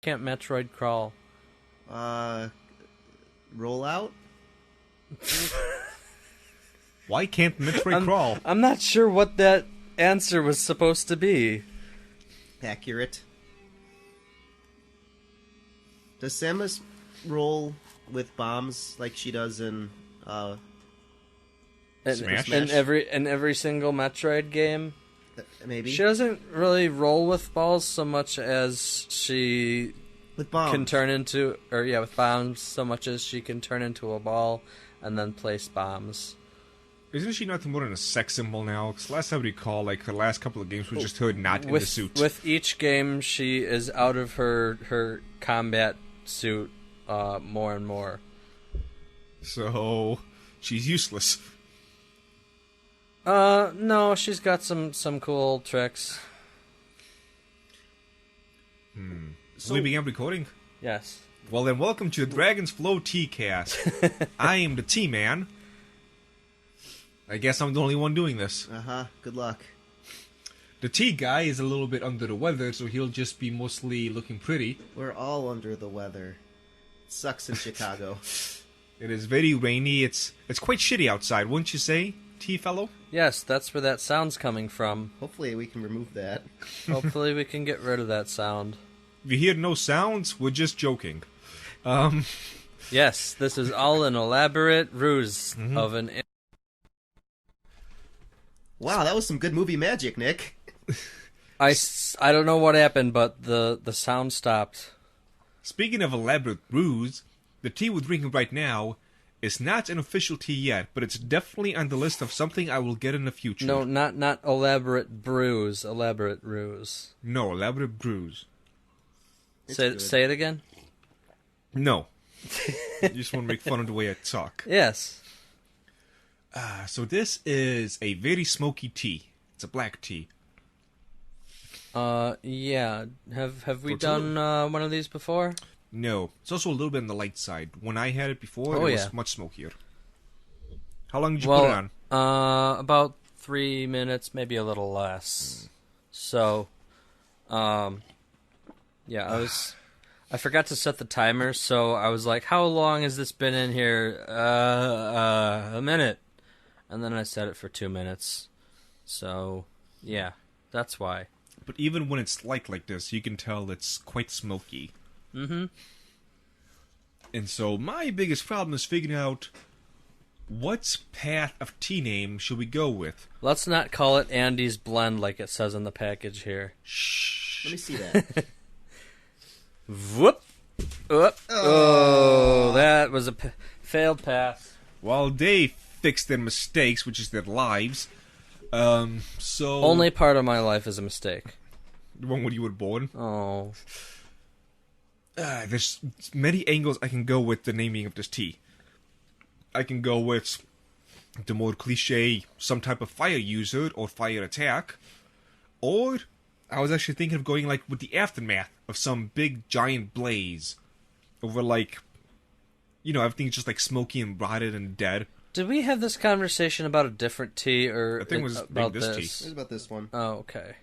can't Metroid crawl? Roll out? Why can't Metroid crawl? I'm not sure what that answer was supposed to be. Accurate. Does Samus roll with bombs like she does in Smash? In every single Metroid game? Maybe. She doesn't really roll with balls so much as she With bombs. can turn into... with bombs so much as she can turn into a ball and then place bombs. Isn't she nothing more than a sex symbol now? Because last time I recall, like, her last couple of games was just her not in the suit. With each game, she is out of her combat suit more and more. So, she's useless. No, she's got some cool tricks. So we began recording? Yes. Well then, welcome to the Dragon's Flow Teacast. I am the T-Man. I guess I'm the only one doing this. Good luck. The T guy is a little bit under the weather, so he'll just be mostly looking pretty. We're all under the weather. It sucks in Chicago. It is very rainy. It's quite shitty outside, wouldn't you say, T-fellow? Yes, that's where that sound's coming from. Hopefully we can remove that. Hopefully we can get rid of that sound. If you hear no sounds, we're just joking. Yes, this is all an elaborate ruse of an... Wow, that was some good movie magic, Nick. I don't know what happened, but the sound stopped. Speaking of elaborate ruse, the tea we're drinking right now is not an official tea yet, but it's definitely on the list of something I will get in the future. No, not elaborate brews, elaborate ruse. No, elaborate brews. Say it again? No. You just want to make fun of the way I talk. Yes. So this is a very smoky tea. It's a black tea. Yeah. Have we done one of these before? No. It's also a little bit on the light side. When I had it before, it was much smokier. How long did you put it on? About 3 minutes, maybe a little less. So, yeah, I forgot to set the timer, so I was like, how long has this been in here? A minute. And then I set it for 2 minutes. So, yeah, that's why. But even when it's light like this, you can tell it's quite smoky. Mm-hmm. And so my biggest problem is figuring out what path of tea name should we go with. Let's not call it Andy's Blend like it says on the package here. Shh. Let me see that. Whoop. Whoop. Oh, that was a failed pass. While they fix their mistakes, which is their lives, so... Only part of my life is a mistake. The one when you were born? Oh. There's many angles I can go with the naming of this tea. I can go with the more cliche, some type of fire user or fire attack. Or, I was actually thinking of going like with the aftermath of some big giant blaze. Over like, everything's just like smoky and rotted and dead. Did we have this conversation about a different tea or I think it was about this this? tea. It was about this one. Oh, okay.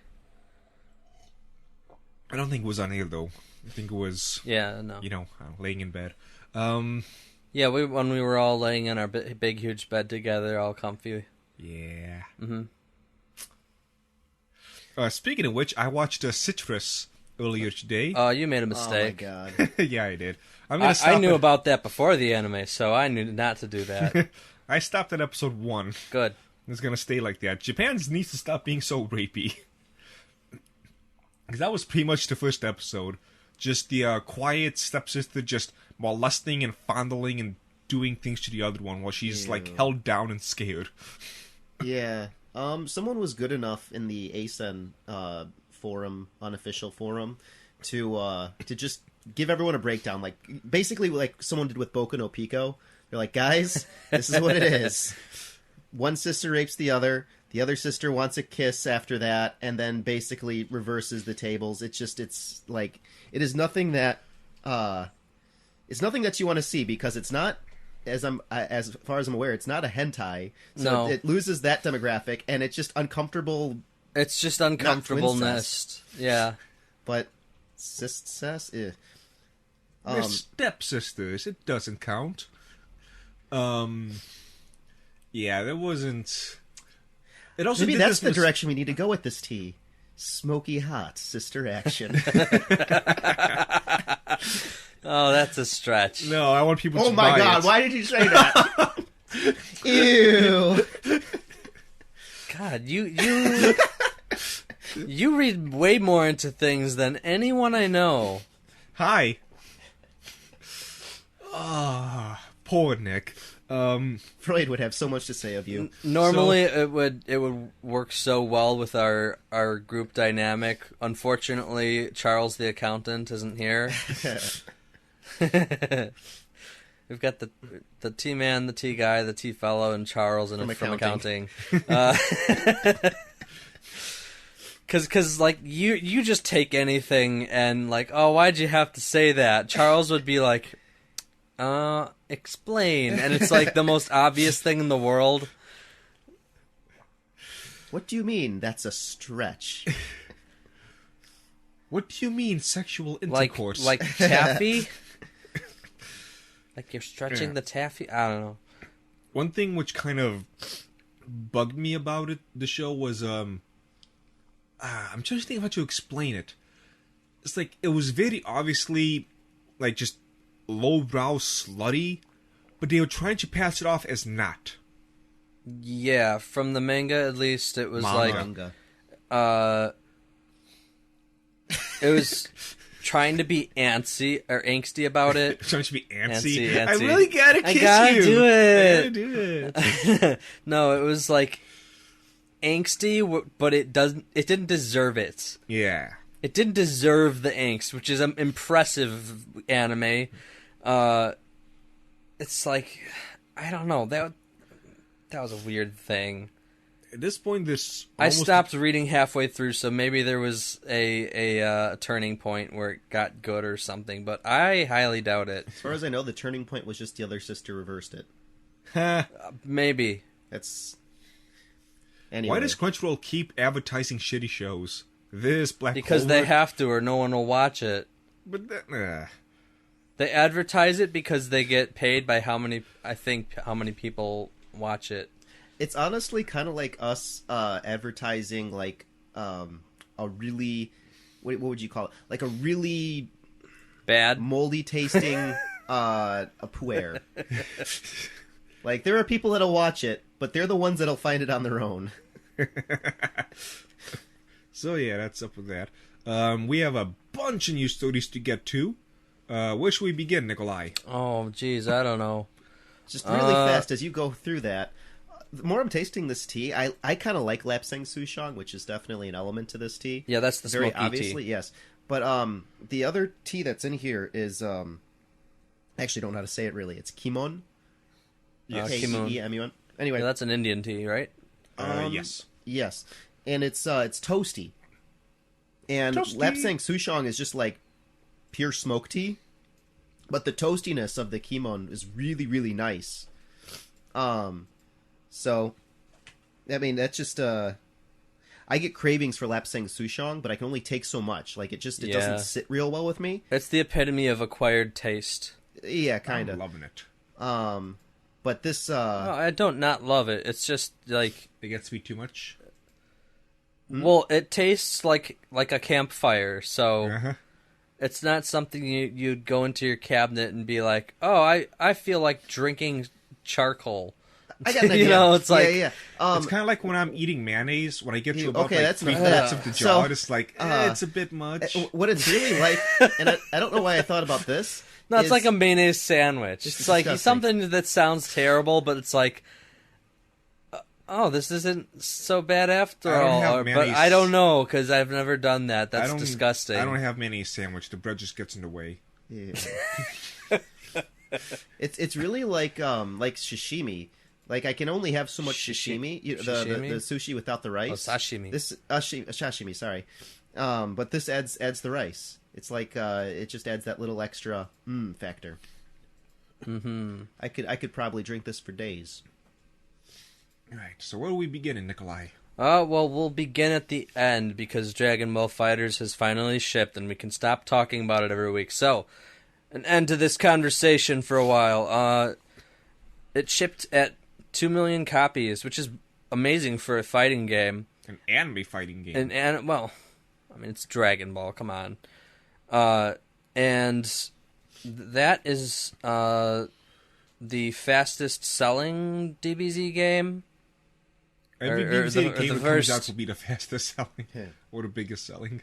I don't think it was on air though. I think it was, laying in bed. Yeah, when we were all laying in our big, huge bed together, all comfy. Yeah. Mm-hmm. Speaking of which, I watched Citrus earlier today. Oh, you made a mistake. Oh, my God. Yeah, I did. I knew about that before the anime, so I knew not to do that. I stopped at episode 1. Good. It's going to stay like that. Japan needs to stop being so rapey. Because that was pretty much the first episode. Just the quiet stepsister just molesting and fondling and doing things to the other one while she's like held down and scared. Yeah. Someone was good enough in the ASEN forum, unofficial forum, to just give everyone a breakdown. Like basically like someone did with Boku no Pico. They're like, guys, this is what it is. One sister rapes the other sister wants a kiss after that, and then basically reverses the tables. It is nothing that you want to see, because it's not, as far as I'm aware, it's not a hentai. So no. It loses that demographic, and it's just uncomfortable. It's just uncomfortableness. Yeah. But cis. They're stepsisters. It doesn't count. Yeah, there wasn't. It also Maybe did that's this the direction we need to go with this tea. Smoky hot sister action. Oh, that's a stretch. No, I want people to Oh my buy god, it. why did you say that? Ew. God, you read way more into things than anyone I know. Hi. Ah, poor Nick. Freud would have so much to say of you. Normally, it would work so well with our group dynamic. Unfortunately, Charles the accountant isn't here. We've got the T man, the T guy, the T fellow, and Charles from accounting. Because like you just take anything and like, oh, why'd you have to say that? Charles would be like, explain, and it's like the most obvious thing in the world. What do you mean? That's a stretch. What do you mean sexual intercourse? Like taffy? Like you're stretching the taffy? I don't know. One thing which kind of bugged me about the show was I'm trying to think of how to explain it. It's like it was very obviously like just lowbrow slutty, but they were trying to pass it off as not. Yeah, from the manga at least, it was Manga. it was trying to be antsy or angsty about it. Trying to be antsy. Antsy. I really gotta kiss you. I gotta do it. I gotta do it. No, it was like angsty, but it didn't deserve it. Yeah. It didn't deserve the angst, which is an impressive anime. It's like, I don't know, that was a weird thing. At this point, I stopped reading halfway through, so maybe there was a turning point where it got good or something, but I highly doubt it. As far as I know, the turning point was just the other sister reversed it. Maybe. That's... Anyway. Why does Crunchyroll keep advertising shitty shows? Because they have to, or no one will watch it. But they advertise it because they get paid by how many people watch it. It's honestly kind of like us advertising like a really, what would you call it? Like a really bad, moldy tasting a puer. Like there are people that'll watch it, but they're the ones that'll find it on their own. So yeah, that's up with that. We have a bunch of news stories to get to. Where should we begin, Nikolai? Oh, geez, I don't know. Just really fast as you go through that. The more I'm tasting this tea, I kind of like Lapsang Souchong, which is definitely an element to this tea. Yeah, that's the very smoky obviously, tea. yes. But the other tea that's in here is I actually don't know how to say it really. It's Kimon. Yes. K-E-E-M-U-N. Anyway, Yeah, that's an Indian tea, right? Yes. Yes, and it's toasty. And Toasty. Lapsang Souchong is just like pure smoke tea, but the toastiness of the Kimon is really, really nice. So, I mean, that's just I get cravings for Lapsang Souchong, but I can only take so much. Like it doesn't sit real well with me. It's the epitome of acquired taste. Yeah, kind I'm of. loving it. But this No, I don't not love it. It's just like, They get sweet too much. well, it tastes like a campfire, so Uh-huh. it's not something you'd go into your cabinet and be like, oh, I feel like drinking charcoal. I got an idea. You know, it's like, yeah. It's kind of like when I'm eating mayonnaise. When I get to about okay, like that's 3 not- fourths of the jar, so, it's like it's a bit much. What it's really like, and I don't know why I thought about this. no, it's is- like a mayonnaise sandwich. This is It's like disgusting. something that sounds terrible, but it's like, oh, this isn't so bad after I don't all. have But mayonnaise. I don't know, because I've never done that. I That's don't- disgusting. I don't have mayonnaise sandwich. The bread just gets in the way. Yeah. It's really like sashimi. Like I can only have so much sashimi. The sushi without the rice. Oh, sashimi. This sashimi. Sorry, but this adds the rice. It's like it just adds that little extra factor. Mm-hmm. I could probably drink this for days. All right. So where do we begin, Nikolai? Well, we'll begin at the end because Dragon Ball FighterZ has finally shipped, and we can stop talking about it every week. So, an end to this conversation for a while. It shipped at 2 million copies, which is amazing for a fighting game. An anime fighting game. Well, I mean, it's Dragon Ball, come on. And that is the fastest selling DBZ game. Every or DBZ the game that first... comes out will be the fastest selling. Yeah. Or the biggest selling.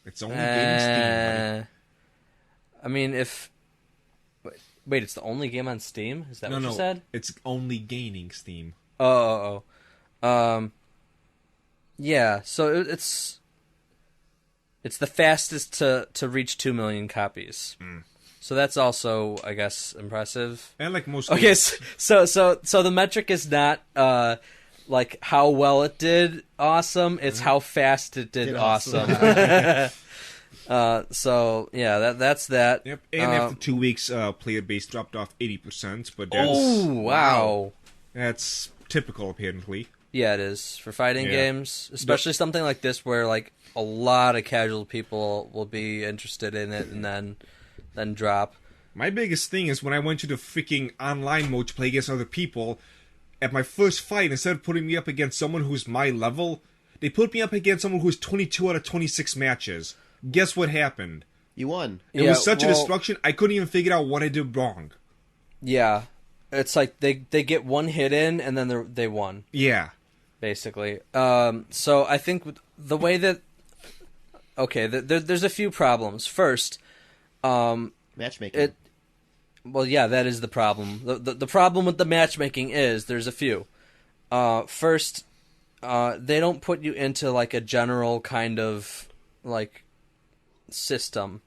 It's only game Steam, buddy. I mean, if... Wait, it's the only game on Steam? Is that what you said? It's only gaining Steam. Oh. Yeah, so it's the fastest to reach 2 million copies. So that's also, I guess, impressive. And like most Okay, so the metric is not like how well it did awesome, it's how fast it did awesome. So yeah, that's that. Yep. And after 2 weeks, player base dropped off 80%, but that's wow. That's typical apparently. Yeah, it is for fighting games, especially something like this where like a lot of casual people will be interested in it and then drop. My biggest thing is when I went to the freaking online mode to play against other people, at my first fight, instead of putting me up against someone who's my level, they put me up against someone who's 22 out of 26 matches. Guess what happened? You won. It was such a destruction, I couldn't even figure out what I did wrong. Yeah. It's like they get one hit in and then they won. Yeah. Basically. So I think the way that... Okay, there's a few problems. First... matchmaking. Well, yeah, that is the problem. The problem with the matchmaking is there's a few. First, they don't put you into like a general kind of like system.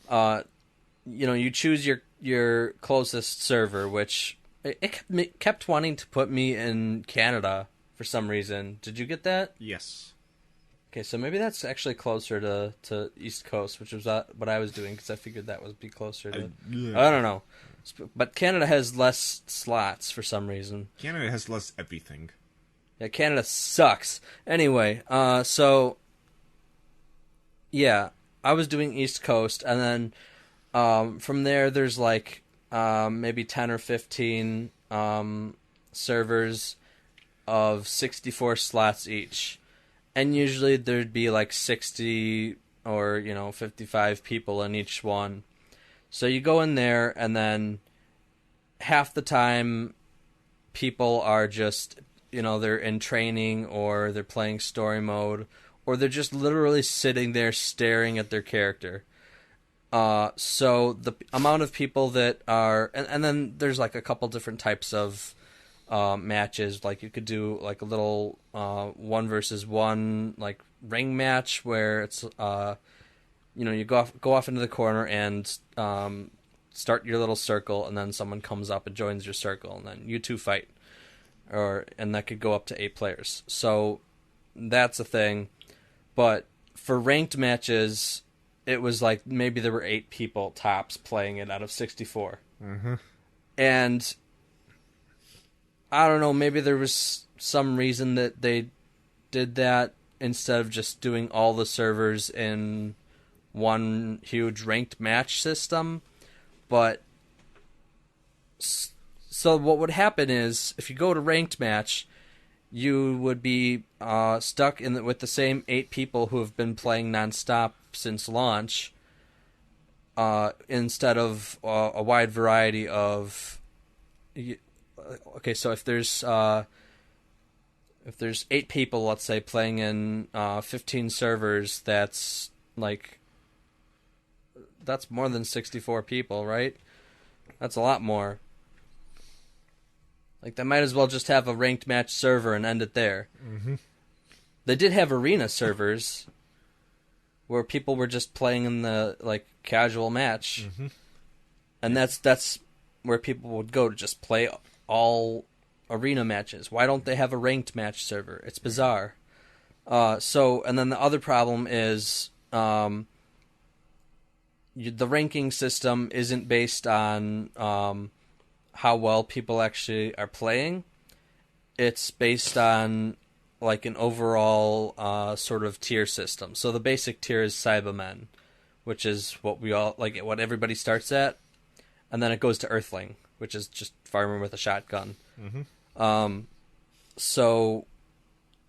You choose your closest server, which it kept wanting to put me in Canada for some reason. Did you get that? Yes. Okay, so maybe that's actually closer to East Coast, which was what I was doing, because I figured that would be closer to... I don't know. But Canada has less slots for some reason. Canada has less everything. Yeah, Canada sucks. Anyway, so... Yeah, I was doing East Coast, and then from there there's like maybe 10 or 15 servers of 64 slots each. And usually there'd be like 60 or, 55 people in each one. So you go in there and then half the time people are just, they're in training or they're playing story mode or they're just literally sitting there staring at their character. So the amount of people that are... And then there's like a couple different types of... matches. Like you could do like a little 1-versus-1 like ring match where it's you go off into the corner and start your little circle, and then someone comes up and joins your circle, and then you two fight, and that could go up to 8 players. So that's a thing. But for ranked matches, it was like maybe there were 8 people tops playing it out of 64. And I don't know, maybe there was some reason that they did that instead of just doing all the servers in one huge ranked match system. But so what would happen is if you go to ranked match, you would be stuck with the same 8 people who have been playing nonstop since launch, instead of a wide variety of... Okay, so if there's 8 people, let's say, playing in 15 servers, that's more than 64 people, right? That's a lot more. Like, they might as well just have a ranked match server and end it there. They did have arena servers where people were just playing in the casual match, and that's where people would go to just play all arena matches. Why don't they have a ranked match server? It's bizarre. And then the other problem is the ranking system isn't based on how well people actually are playing. It's based on an overall sort of tier system. So the basic tier is Cybermen, which is what we all like, what everybody starts at, and then it goes to Earthling, which is just farmer with a shotgun. So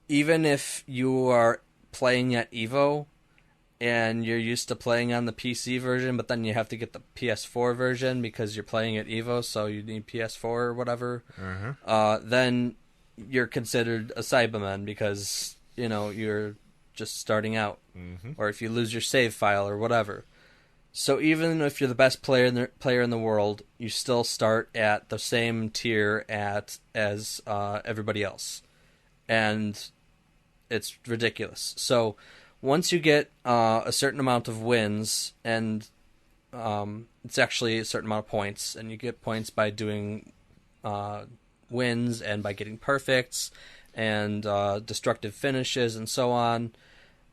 even if you are playing at Evo and you're used to playing on the PC version, but then you have to get the PS4 version because you're playing at Evo, so you need PS4 or whatever, then you're considered a Cyberman because, you know, you're just starting out. Or if you lose your save file or whatever. So even if you're the best player in the world, you still start at the same tier as everybody else. And it's ridiculous. So once you get a certain amount of wins, and it's actually a certain amount of points, and you get points by doing wins and by getting perfects and destructive finishes and so on.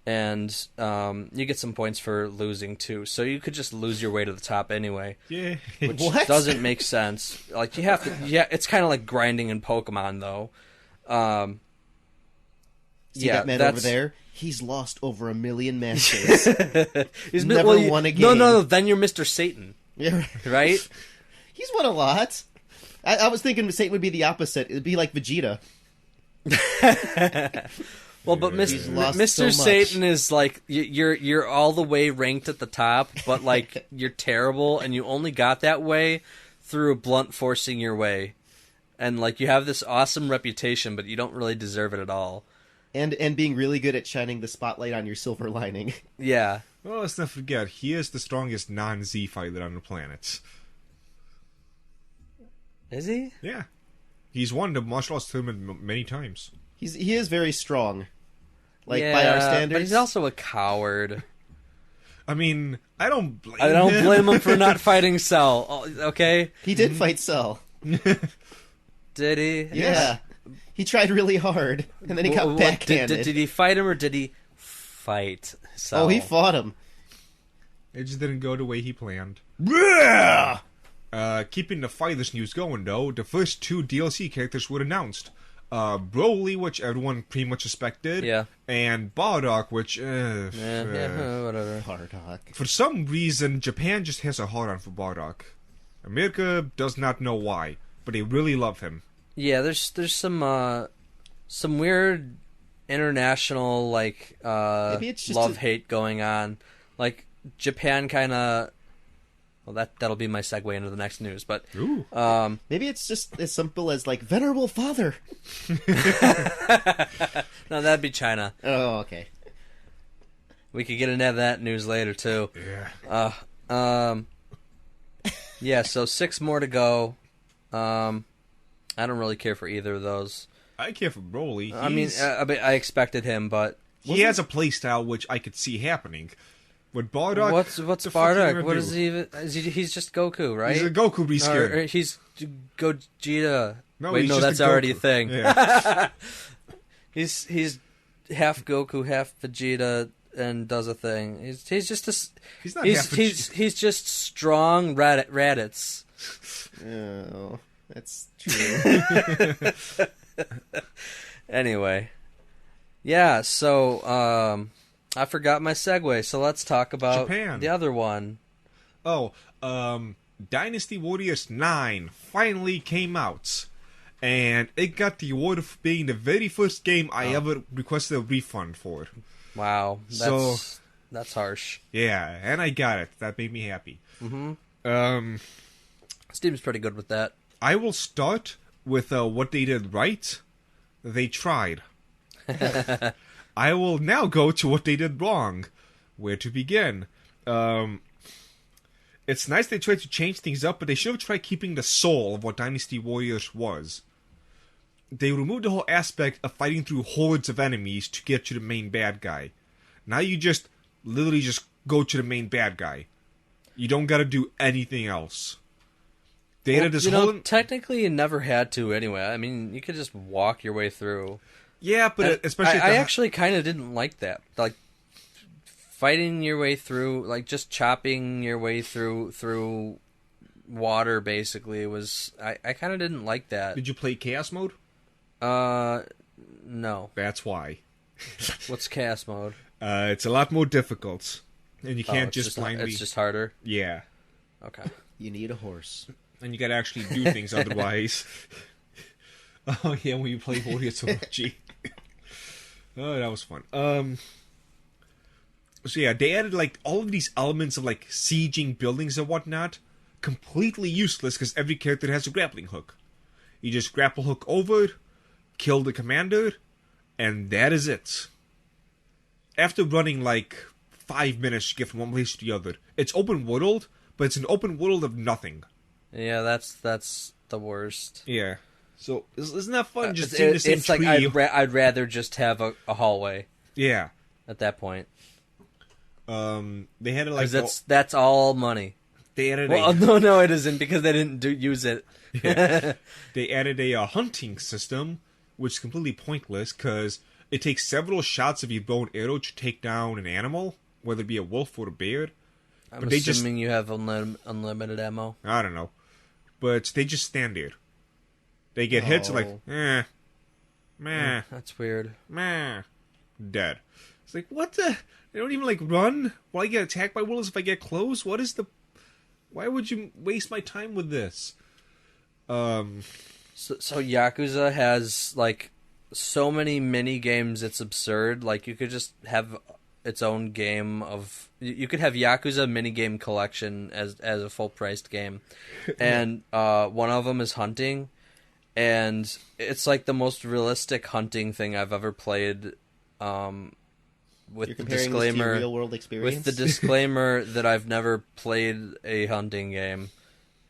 And you get some points for losing too, so you could just lose your way to the top anyway. Yeah, which What? doesn't make sense. Like you have to, yeah, it's kind of like grinding in Pokemon though. See Yeah, that man that's over there? He's lost over 1 million matches. He's never won a game. No, then you're Mr. Satan, Yeah, right? he's won a lot. I was thinking Satan would be the opposite. It'd be like Vegeta. Well, but He's lost Mr. so much. Satan is like you're all the way ranked at the top, but like you're terrible, and you only got that way through blunt forcing your way, and like you have this awesome reputation, but you don't really deserve it at all. And being really good at shining the spotlight on your silver lining. Yeah, well, let's not forget, he is the strongest non-Z fighter on the planet. is he? Yeah. He's won the martial arts tournament many times. He is very strong. Like, Yeah, by our standards. but he's also a coward. I mean, I don't blame I don't him. blame him for not fighting Cell. Okay, He did fight Cell. did he? Yeah. He tried really hard, and then he got What- backhanded. Did he fight him or did he fight Cell? Oh, he fought him. It just didn't go the way he planned. Keeping the fighters news going, though, the first 2 DLC characters were announced. Broly, which everyone pretty much expected, Yeah. and Bardock, which, whatever. Bardock. for some reason, Japan just has a hard-on for Bardock. America does not know why, but they really love him. Yeah, there's some weird international like Maybe it's just love hate going on. Like Japan kind of. Well, that'll be my segue into the next news, but Ooh. Maybe it's just as simple as, like, Venerable Father. no, that'd be China. Oh, okay. We could get into that news later too. Yeah. Yeah, so 6 more to go. I don't really care for either of those. I care for Broly. I mean, I expected him, but he has a playstyle which I could see happening. With Bardock, what's the fuck are you Bardock? gonna What do? is he even? He's just Goku, right? He's a Goku reskin. Or he's Gogeta. No, Wait, he's no, just that's a already a Goku. thing. Yeah. He's half Goku, half Vegeta, and does a thing. He's just a. He's not half he's just strong Raditz. Oh, that's true. Anyway, yeah. So I forgot my segue. So let's talk about Japan. the other one. Oh, Dynasty Warriors 9 finally came out. And it got the award of being the very first game I ever requested a refund for. Wow, So- that's harsh. Yeah, and I got it. That made me happy. Steam's pretty good with that. I will start with what they did right. They tried. I will now go to what they did wrong. Where to begin? It's nice they tried to change things up, but they should have tried keeping the soul of what Dynasty Warriors was. They removed the whole aspect of fighting through hordes of enemies to get to the main bad guy. Now you just literally just go to the main bad guy. You don't gotta do anything else. They added this whole... technically you never had to anyway. I mean, you could just walk your way through. Yeah, but especially... I actually kind of didn't like that. Like, fighting your way through, like, just chopping your way through water, basically, was... I kind of didn't like that. Did you play Chaos Mode? No. That's why. What's chaos mode? It's a lot more difficult. And you can't just blindly... It's just harder? Yeah. Okay. You need a horse. And you gotta actually do things otherwise. Oh, yeah, when you play Warriors Orochi. Oh, that was fun. So yeah, they added, like, all of these elements of, like, sieging buildings and whatnot. Completely useless, because every character has a grappling hook. You just grapple hook over, kill the commander, and that is it. After running, like, 5 minutes to get from one place to the other. It's open world, but it's an open world of nothing. Yeah, that's the worst. Yeah. So, isn't that fun, just seeing the same it's tree? like, I'd rather just have a hallway. Yeah. At that point. They had it like... That's all money. They added no, it isn't, because they didn't use it. Yeah. They added a hunting system, which is completely pointless, because it takes several shots of your bow and arrow to take down an animal, whether it be a wolf or a bear. I'm assuming you have unlimited ammo. I don't know. But they just stand there. They get hits and like, meh. That's weird. Meh. Dead. It's like, what the... They don't even, like, run? Will I get attacked by wolves if I get close? What is the... Why would you waste my time with this? So Yakuza has, like, so many mini games, it's absurd. Like, you could just have its own game of... You could have Yakuza minigame collection as a full-priced game. And one of them is hunting. And it's, like, the most realistic hunting thing I've ever played. With the disclaimer, real world experience? with the disclaimer that I've never played a hunting game,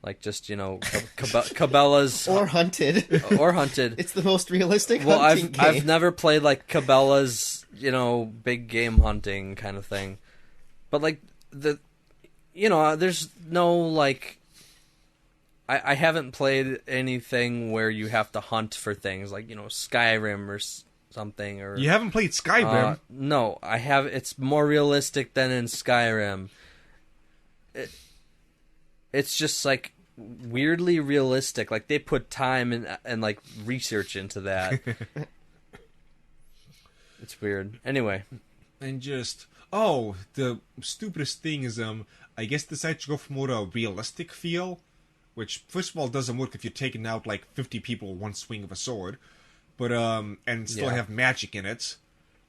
like just Cabela's or hunted. It's the most realistic. Hunting game. I've never played like Cabela's big game hunting kind of thing, but like there's no like. I haven't played anything where you have to hunt for things like Skyrim or something. Or you haven't played Skyrim? No, I have. It's more realistic than in Skyrim. It's just like weirdly realistic. Like they put time and like research into that. It's weird. Anyway, and just the stupidest thing is I guess decided to go for more a realistic feel, which first of all doesn't work if you're taking out like 50 people with one swing of a sword. But, and still have magic in it.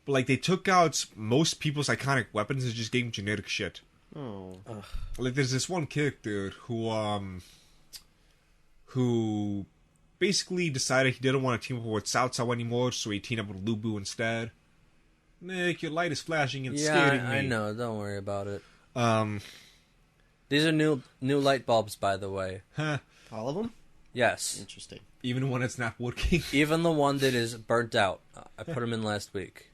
But, like, they took out most people's iconic weapons and just gave them generic shit. Oh. Like, there's this one character who basically decided he didn't want to team up with Cao Cao anymore, so he teamed up with Lubu instead. Nick, your light is flashing and scaring me. I know. Don't worry about it. These are new light bulbs, by the way. Huh. All of them? Yes. Interesting. Even when it's not working? Even the one that is burnt out. I put them in last week.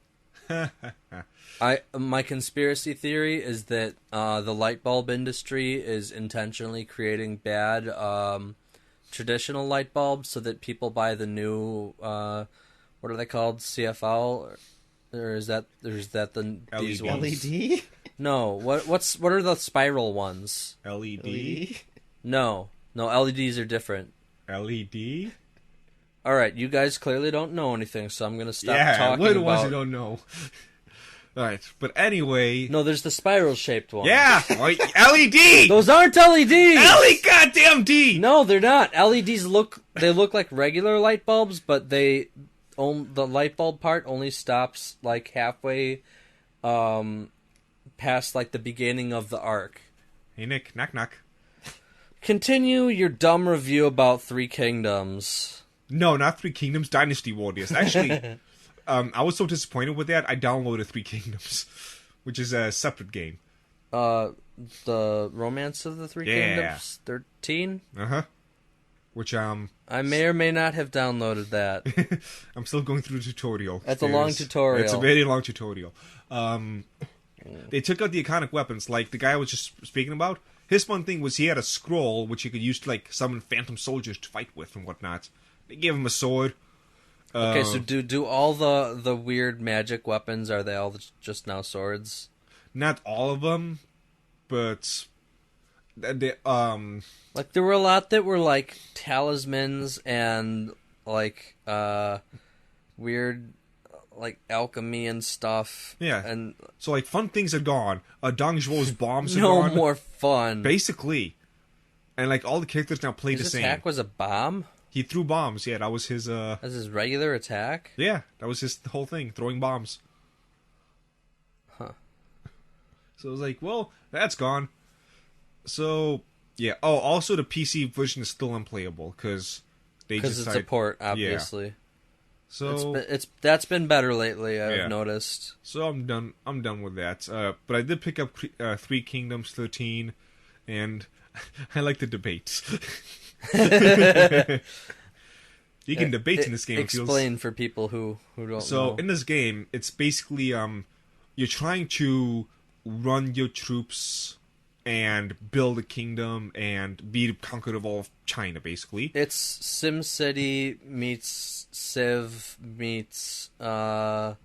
My conspiracy theory is that the light bulb industry is intentionally creating bad traditional light bulbs so that people buy the new what are they called? CFL? Or is that these ones? LED? No. What are the spiral ones? LED? No, LEDs are different. LED? Alright, you guys clearly don't know anything, so I'm gonna stop talking we're the about... ones who don't know. Alright, but anyway... No, there's the spiral-shaped one. Yeah! LED! Those aren't LEDs! LED goddamn D! No, they're not. LEDs look like regular light bulbs, but the light bulb part only stops like halfway past like the beginning of the arc. Hey Nick, knock knock. Continue your dumb review about Three Kingdoms. No, not Three Kingdoms, Dynasty Warriors. Actually, I was so disappointed with that, I downloaded Three Kingdoms, which is a separate game. The Romance of the Three Kingdoms 13? Uh-huh. Which, I may or may not have downloaded that. I'm still going through the tutorial. It's a long tutorial. It's a very long tutorial. They took out the iconic weapons, like the guy I was just speaking about. His fun thing was he had a scroll, which he could use to, like, summon phantom soldiers to fight with and whatnot. They gave him a sword. Okay, so do all the weird magic weapons, are they all just now swords? Not all of them, but... They, like, there were a lot that were, like, talismans and, like, weird, like alchemy and stuff. Yeah. And So, like, fun things are gone. Dong Zhuo's bombs are no gone. more fun. Basically. And, like, all the characters now play the His same. attack was a bomb? He threw bombs. Yeah, that was his, That's his regular attack? Yeah, that was his whole thing, throwing bombs. Huh. So I was like, well, that's gone. So, yeah. Oh, also the PC version is still unplayable, because it's a port, obviously. Yeah. So That's been better lately, I've Yeah. noticed. So I'm done with that. But I did pick up 3 Kingdoms 13, and I like the debates. You can debate in this game. Explain for people who don't know. So in this game, it's basically you're trying to run your troops and build a kingdom and be the conqueror of all of China, basically. It's SimCity meets Civ meets Total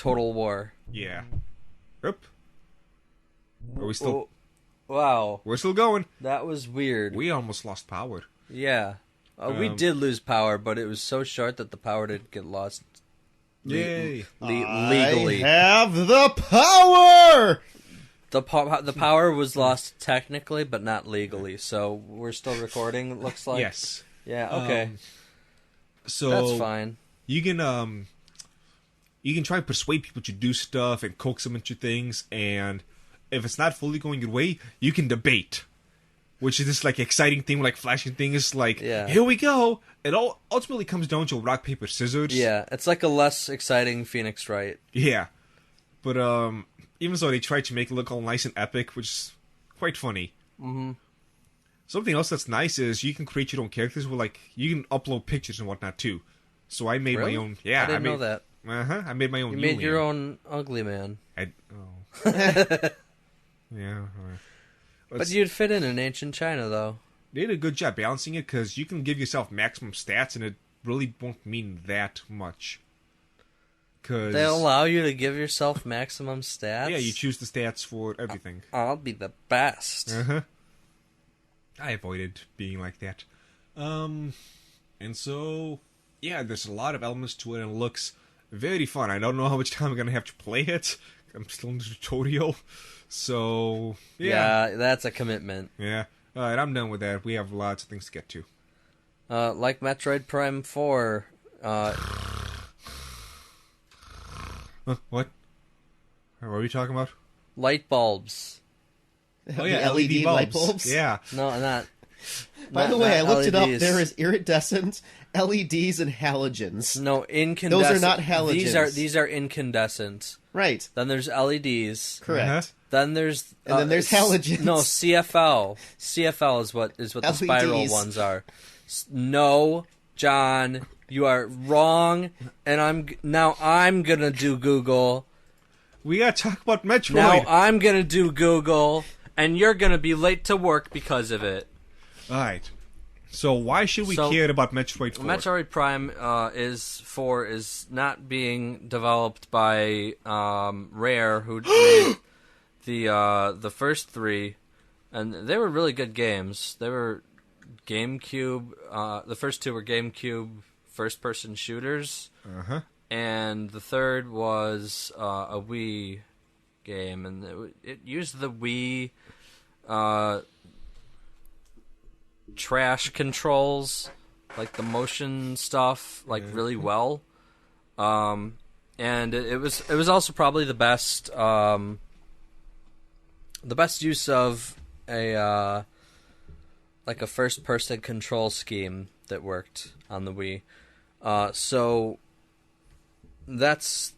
War. Yeah. Yep. Are we still? Wow, We're still going. that was weird. We almost lost power. Yeah, we did lose power, but it was so short that the power didn't get lost. Yay! Legally, I have the power. the power was lost technically, but not legally. So we're still recording. It looks like. Yes. Yeah. Okay. So That's fine. You can try and persuade people to do stuff and coax them into things, and if it's not fully going your way, you can debate, which is this like exciting thing, like flashing things, like here we go. It all ultimately comes down to rock paper scissors. Yeah, it's like a less exciting Phoenix Wright. Yeah, but even so, they tried to make it look all nice and epic, which is quite funny. Mm-hmm. Something else that's nice is you can create your own characters with you can upload pictures and whatnot too. So I made my own. Yeah, I didn't know that. I made my own. You made your own ugly man. Yeah. But you'd fit in ancient China, though. They did a good job balancing it, because you can give yourself maximum stats, and it really won't mean that much. They allow you to give yourself maximum stats? Yeah, you choose the stats for everything. I'll be the best. Uh-huh. I avoided being like that. And so, yeah, there's a lot of elements to it, and it looks very fun. I don't know how much time I'm going to have to play it. I'm still in the tutorial. So, yeah. Yeah, that's a commitment. Yeah. Alright, I'm done with that. We have lots of things to get to. Like Metroid Prime 4. What? What are we talking about? Light bulbs. Oh, yeah, LED light bulbs? Yeah. No, not... By the way, I looked it up. LEDs. There is iridescent, LEDs, and halogens. No, incandescent. Those are not halogens. These are incandescent. Right. Then there's LEDs. Correct. Uh-huh. Then there's there's halogens. No, CFL. CFL is what the LEDs. spiral ones are. No, John, you are wrong. And I'm gonna do Google. We gotta talk about Metroid. Now I'm gonna do Google, and you're gonna be late to work because of it. Alright. So why should we care about Metroid 4? Metroid Prime is not being developed by Rare, who made the first 3, and they were really good games. They were GameCube. The first 2 were GameCube first-person shooters, and the third was a Wii game, and it used the Wii trash controls, like the motion stuff, really well. And it was also probably the best use of a first person control scheme that worked on the Wii. So that's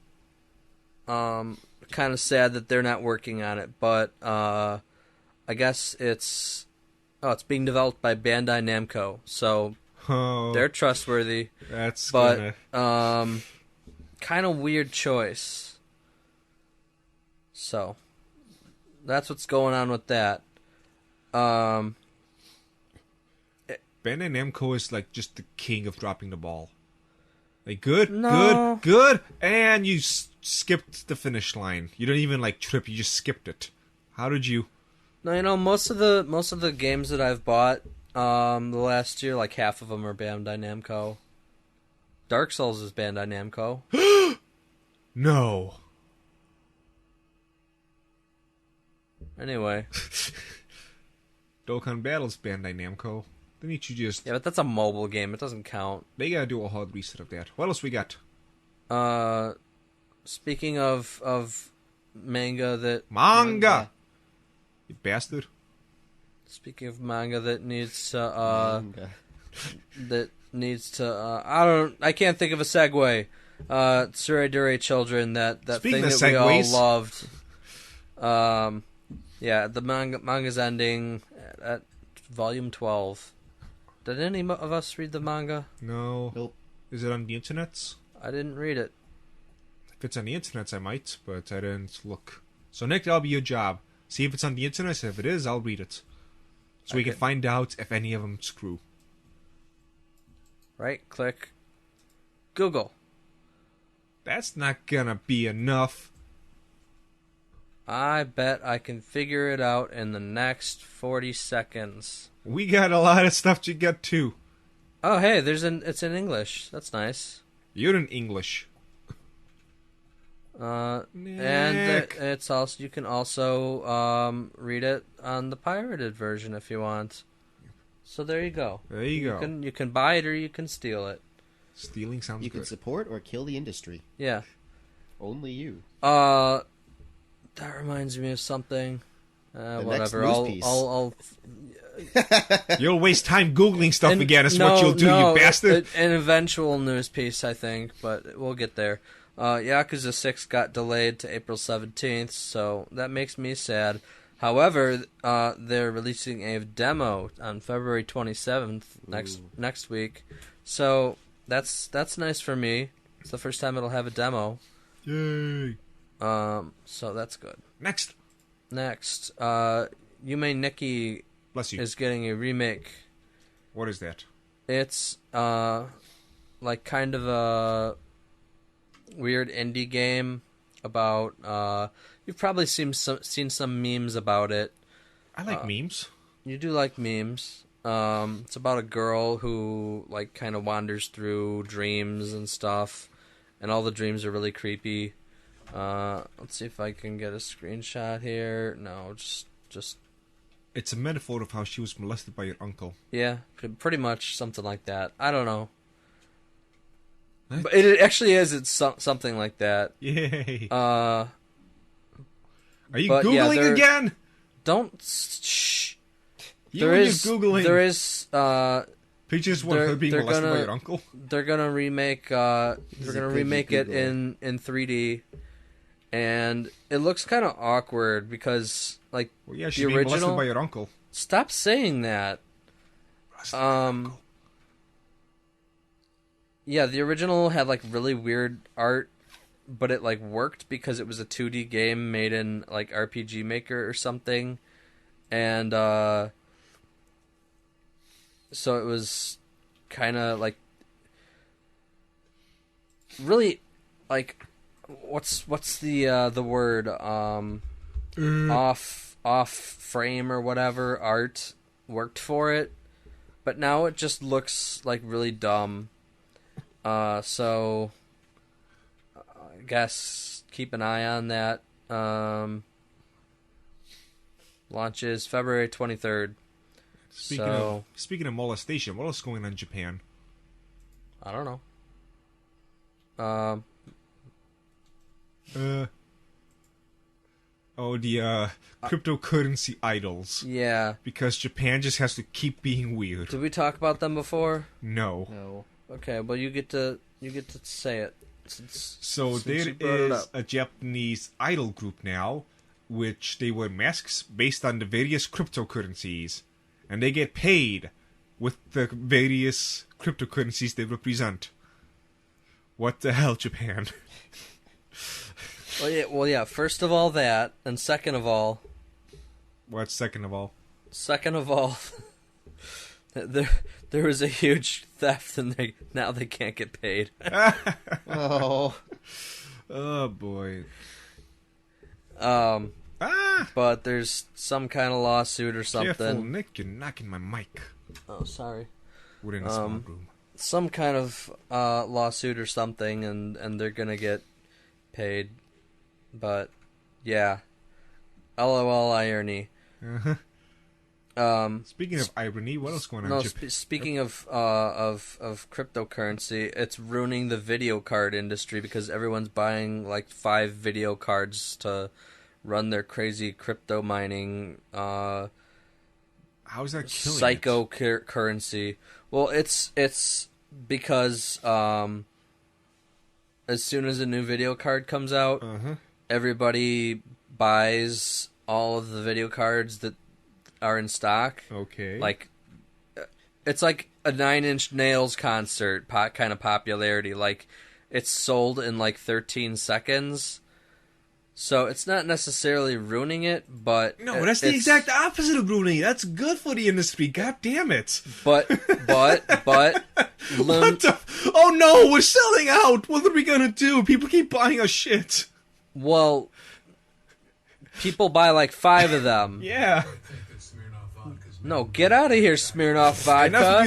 kind of sad that they're not working on it, but I guess it's being developed by Bandai Namco, so they're trustworthy. That's kind of weird choice. So that's what's going on with that. Bandai Namco is just the king of dropping the ball. Good, and you skipped the finish line. You didn't even trip. You just skipped it. How did you? No, most of the games that I've bought the last year, half of them are Bandai Namco. Dark Souls is Bandai Namco. No. Anyway. Dokkan Battle's Bandai Namco. Then you just... Yeah, but that's a mobile game. It doesn't count. They gotta do a hard reset of that. What else we got? Speaking of manga that... Manga! You bastard. Speaking of manga that needs to, I can't think of a segue. Tsurezure Children, that Speaking thing of that we all segues. loved. Yeah, the manga's ending at volume 12. Did any of us read the manga? No. Nope. Is it on the internets? I didn't read it. If it's on the internets, I might, but I didn't look. So, Nick, that'll be your job. See if it's on the internet. If it is, I'll read it. So we can find out if any of them screw. Right click. Google. That's not gonna be enough. I bet I can figure it out in the next 40 seconds. We got a lot of stuff to get to. Oh, hey, it's in English. That's nice. You're in English. And it's also, you can also read it on the pirated version if you want. So there you go. There you go. You can buy it or you can steal it. Stealing sounds You good. can support or kill the industry. Yeah. Only you. That reminds me of something. Whatever. I'll You'll waste time Googling stuff again. That's what you'll do, you bastard. An eventual news piece, I think, but we'll get there. Yakuza 6 got delayed to April 17th, so that makes me sad. However, they're releasing a demo on February 27th next week, so that's nice for me. It's the first time it'll have a demo. Yay! So that's good. Next, Yume Nikki Bless you. is getting a remake. What is that? It's like kind of a weird indie game about you've probably seen some memes about it. I like memes. You do like memes. It's about a girl who like kind of wanders through dreams and stuff, and all the dreams are really creepy. Let's see if I can get a screenshot here. No, just It's a metaphor of how she was molested by your uncle. yeah, pretty much something like that. I don't know. But it actually is. It's something like that. Yay! Are you Googling again? Don't. Shh. You're Googling. There is. Pictures of her being molested by your uncle. They're gonna remake. They're gonna remake it in 3D, and it looks kind of awkward because like Well, yeah, she's the being molested original. by your uncle. Stop saying that. Yeah, the original had like really weird art, but it like worked because it was a 2D game made in like RPG Maker or something, and so it was kind of like really like what's the word off frame or whatever art worked for it, but now it just looks like really dumb. So I guess keep an eye on that. Launches February 23rd. Speaking of molestation, what else is going on in Japan? I don't know. The cryptocurrency idols. Yeah. Because Japan just has to keep being weird. Did we talk about them before? No. Okay, well you get to say it. So there is a Japanese idol group now, which they wear masks based on the various cryptocurrencies, and they get paid with the various cryptocurrencies they represent. What the hell, Japan? Well, yeah. First of all, that, and second of all. What's second of all? Second of all, there was a huge theft, and now they can't get paid. Oh boy. But there's some kind of lawsuit or something. Careful, Nick, you're knocking my mic. Oh, sorry. We're in a small room. some kind of lawsuit or something, and they're gonna get paid. But yeah, LOL irony. Speaking of irony, what else going on? No, speaking of cryptocurrency, it's ruining the video card industry because everyone's buying like 5 video cards to run their crazy crypto mining. How's that killing psycho currency? Well, it's because as soon as a new video card comes out, everybody buys all of the video cards that are in stock. Okay. Like, it's like a 9 Inch Nails concert kind of popularity. Like, it's sold in like 13 seconds. So it's not necessarily ruining it, but... No, that's the exact opposite of ruining it. That's good for the industry. God damn it. But... What the... Oh no, we're selling out. What are we gonna do? People keep buying our shit. Well, people buy like 5 of them. Yeah. No, get out of here, Smirnoff Vodka.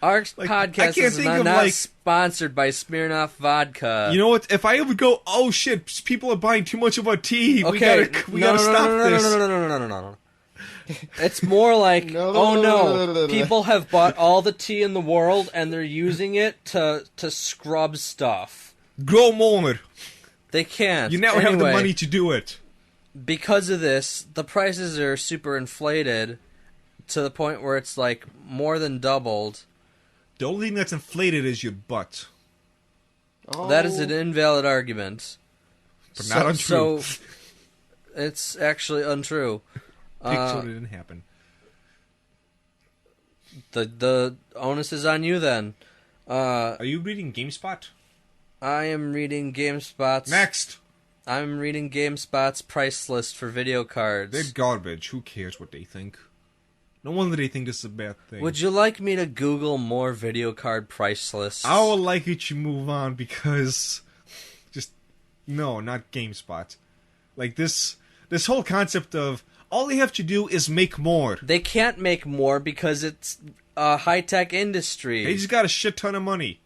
Our podcast is not sponsored by Smirnoff Vodka. You know what? If I ever go, oh shit, people are buying too much of our tea. Okay. We gotta stop this. No. It's more like, people have bought all the tea in the world and they're using it to scrub stuff. Grow more. They can't. You never have the money to do it. Because of this, the prices are super inflated. To the point where it's like more than doubled. The only thing that's inflated is your butt. Oh. That is an invalid argument. But not untrue. So it's actually untrue. So it didn't happen. The onus is on you then. Are you reading GameSpot? I am reading GameSpot's... Next! I'm reading GameSpot's price list for video cards. They're garbage. Who cares what they think? No wonder they think this is a bad thing. Would you like me to Google more video card price lists? I would like you to move on because... No, not GameSpot. Like this whole concept of all they have to do is make more. They can't make more because it's a high-tech industry. They just got a shit ton of money.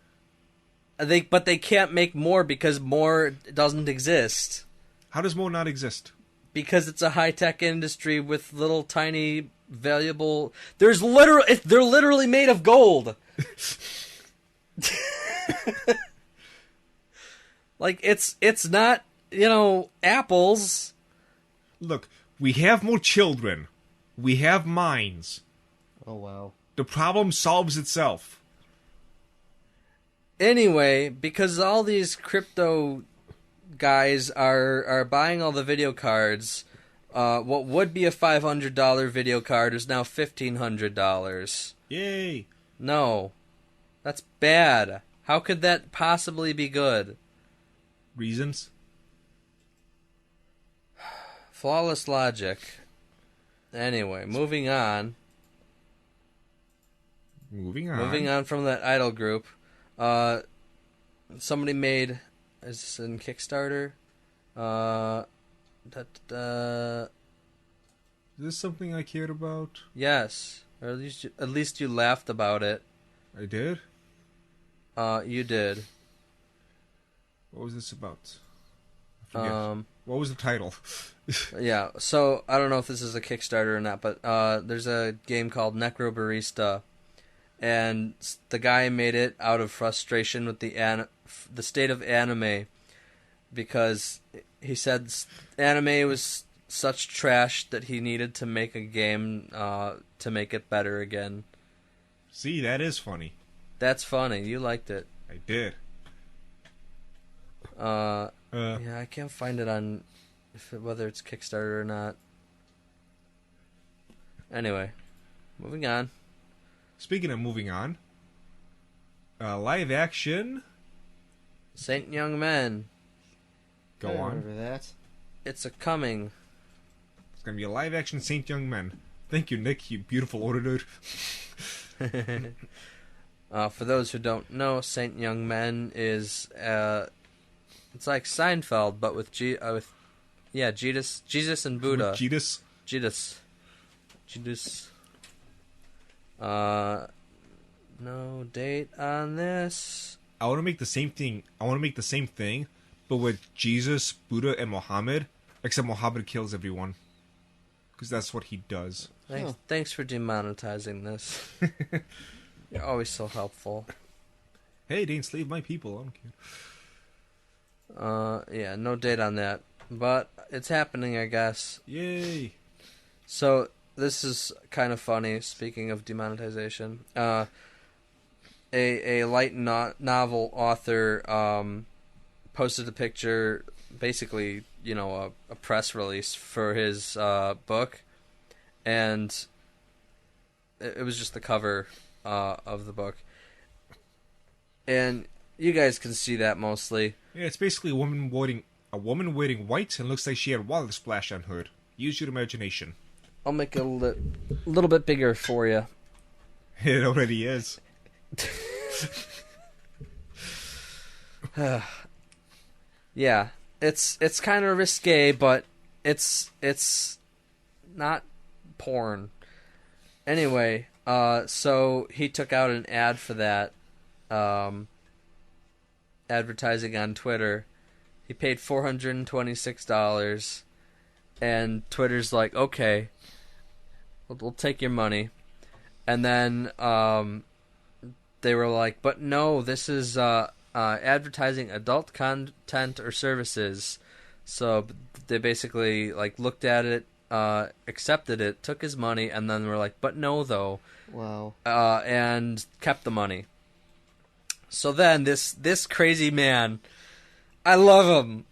But they can't make more because more doesn't exist. How does more not exist? Because it's a high-tech industry with little tiny... valuable. They're literally made of gold. Like it's not, apples. Look, we have more children. We have minds. Oh wow. The problem solves itself. Anyway, because all these crypto guys are buying all the video cards, what would be a $500 video card is now $1,500. Yay! No. That's bad. How could that possibly be good? Reasons? Flawless logic. Anyway, moving on. Moving on from that idol group. Somebody made... Is this in Kickstarter? Is this something I cared about? Yes, or at least you laughed about it. I did? You did. What was this about? I forget. What was the title? Yeah, so I don't know if this is a Kickstarter or not, but there's a game called Necrobarista, and the guy made it out of frustration with the state of anime, because he said anime was such trash that he needed to make a game to make it better again. See, that is funny. That's funny. You liked it. I did. Yeah, I can't find it on whether it's Kickstarter or not. Anyway, moving on. Speaking of moving on, live action Saint Young Men. Go I on. remember that. It's a coming. It's gonna be a live action Saint Young Men. Thank you, Nick, you beautiful auditor. For those who don't know, Saint Young Men is it's like Seinfeld, but with Jesus and Buddha. With Jesus. No date on this. I want to make the same thing. But with Jesus, Buddha, and Muhammad. Except Muhammad kills everyone. Because that's what he does. Thanks for demonetizing this. You're always so helpful. Hey, they enslaved my people. I don't care. Yeah, no date on that. But it's happening, I guess. Yay. So, this is kind of funny, speaking of demonetization. A light novel author posted a picture, basically, a press release for his book. And it was just the cover of the book. And you guys can see that mostly. Yeah, it's basically a woman wearing white and looks like she had water splash on her. Use your imagination. I'll make it a little bit bigger for you. It already is. Yeah, it's kind of risque, but it's not porn. Anyway, so he took out an ad for that, advertising on Twitter. He paid $426, and Twitter's like, okay, we'll take your money. And then they were like, but no, this is advertising adult content or services. So they basically looked at it, accepted it, took his money, and then were like, but no, though. Wow. And kept the money. So then this crazy man, I love him.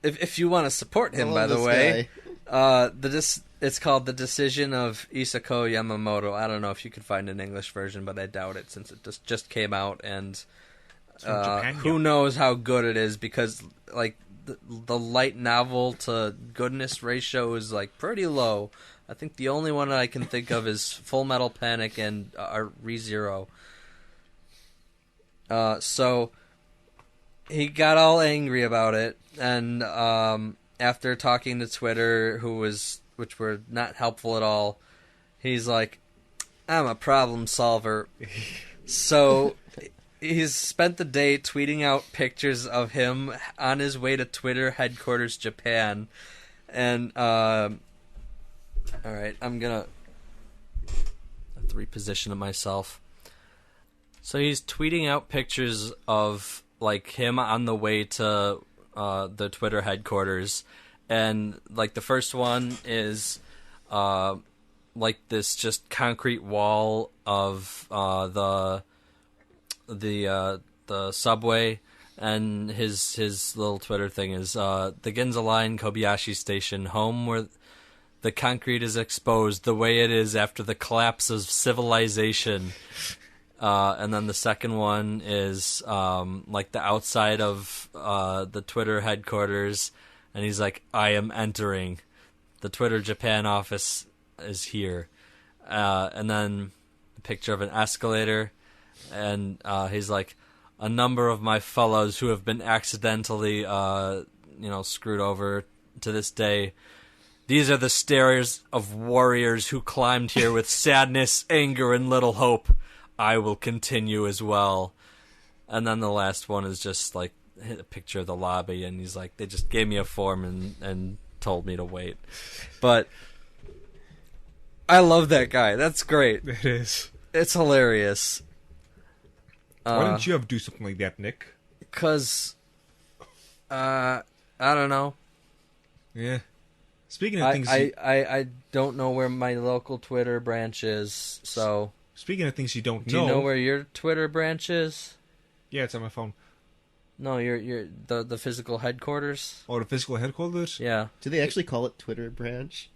If you want to support him, by the way, it's called The Decision of Isako Yamamoto. I don't know if you could find an English version, but I doubt it since it just came out, and who knows how good it is, because the light novel to goodness ratio is pretty low. I think the only one I can think of is Full Metal Panic and ReZero. So he got all angry about it, and after talking to Twitter, which were not helpful at all, he's like, I'm a problem solver. So he's spent the day tweeting out pictures of him on his way to Twitter headquarters, Japan. And, alright, I'm gonna have to reposition myself. So he's tweeting out pictures of, him on the way to the Twitter headquarters. And, the first one is, this just concrete wall of the subway, and his little Twitter thing is the Ginza Line, Kobayashi Station, home where the concrete is exposed the way it is after the collapse of civilization. And then the second one is the outside of the Twitter headquarters, and he's like, I am entering. The Twitter Japan office is here. And then a picture of an escalator, and he's like, a number of my fellows who have been accidentally screwed over to this day. These are the stairs of warriors who climbed here with sadness, anger, and little hope. I will continue as well. And then the last one is just a picture of the lobby, and he's like, they just gave me a form and told me to wait. But I love that guy. That's great. It is. It's hilarious. Why didn't you ever do something like that, Nick? Because, I don't know. Yeah. Speaking of things... I don't know where my local Twitter branch is, so... Speaking of things you don't know... Do you know where your Twitter branch is? Yeah, it's on my phone. No, the physical headquarters. Oh, the physical headquarters? Yeah. Do they actually call it Twitter branch?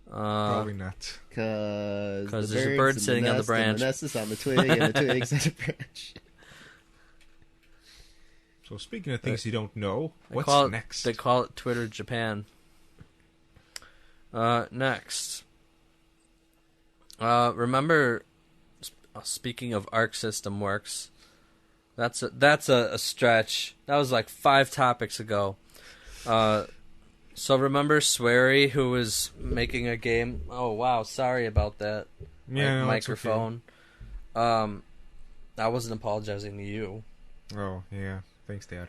Probably not. Because there's a bird sitting on the branch. And the nest is on the twig, and the twig's on the branch. So speaking of things you don't know, what's next? They call it Twitter Japan. Next. Remember, speaking of Arc System Works, that's a stretch. That was 5 topics ago. So remember Swery, who was making a game? Oh wow, sorry about that. Yeah, microphone. I wasn't apologizing to you. Oh, yeah. Thanks, Dad.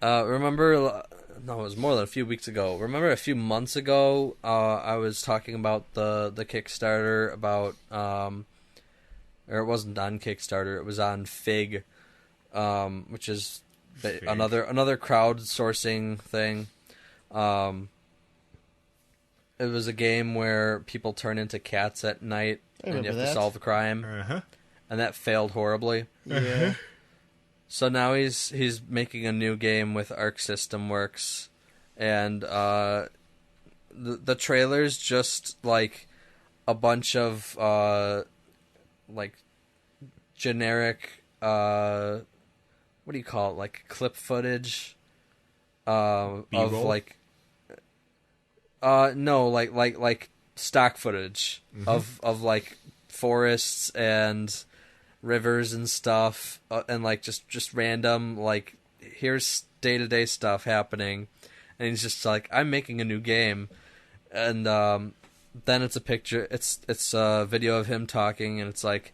Remember, no, it was more than a few weeks ago. Remember a few months ago, I was talking about the Kickstarter about, or it wasn't on Kickstarter, it was on Fig, which is another crowdsourcing thing. It was a game where people turn into cats at night and you have to solve a crime. Uh-huh. And that failed horribly. Yeah. So now he's making a new game with Arc System Works, and the trailer's just like a bunch of like generic what do you call it, like clip footage of B-roll? like no, like stock footage of like forests and rivers and stuff, and like just random, like, here's day-to-day stuff happening, and he's just like, I'm making a new game, and then it's a picture, it's a video of him talking, and it's like,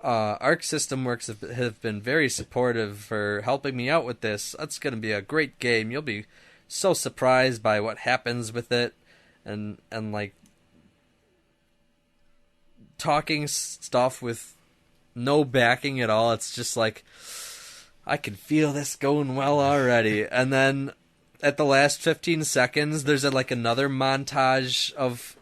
Arc System Works have been very supportive for helping me out with this. That's gonna be a great game. You'll be so surprised by what happens with it, and like talking stuff with no backing at all. It's just like, I can feel this going well already. And then at the last 15 seconds, there's like another montage of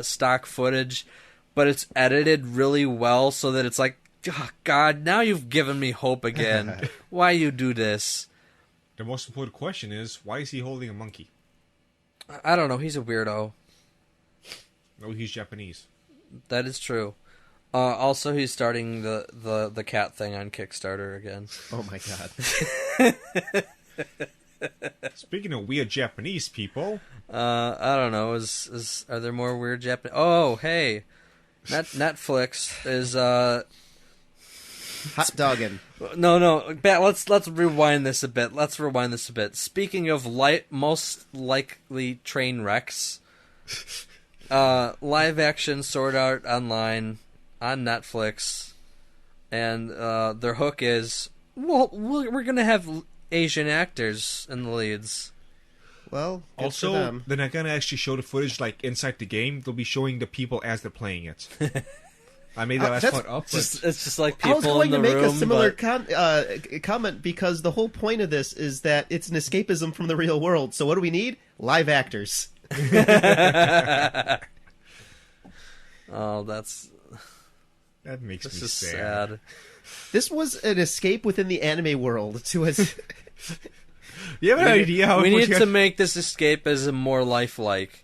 stock footage, but it's edited really well so that it's like, oh, God, now you've given me hope again. Why you do this? The most important question is, why is he holding a monkey? I don't know. He's a weirdo. No, he's Japanese. That is true. Also, he's starting the cat thing on Kickstarter again. Oh my God. Speaking of weird Japanese people, I don't know. Are there more weird Japanese? Oh, hey, Netflix is Hot dogging. No. Let's rewind this a bit. Speaking of most likely train wrecks, live action Sword Art Online on Netflix, and their hook is, well, we're gonna have Asian actors in the leads. Well, good for also, them. they're not gonna actually show the footage like inside the game. They'll be showing the people as they're playing it. I made that last that's part up. It's just like I was people going in the to make room. a similar but... comment because the whole point of this is that it's an escapism from the real world. So what do we need? Live actors. Oh, That makes this me is sad. sad. This was an escape within the anime world to us. You have an idea how We much need you to make this escapism more lifelike.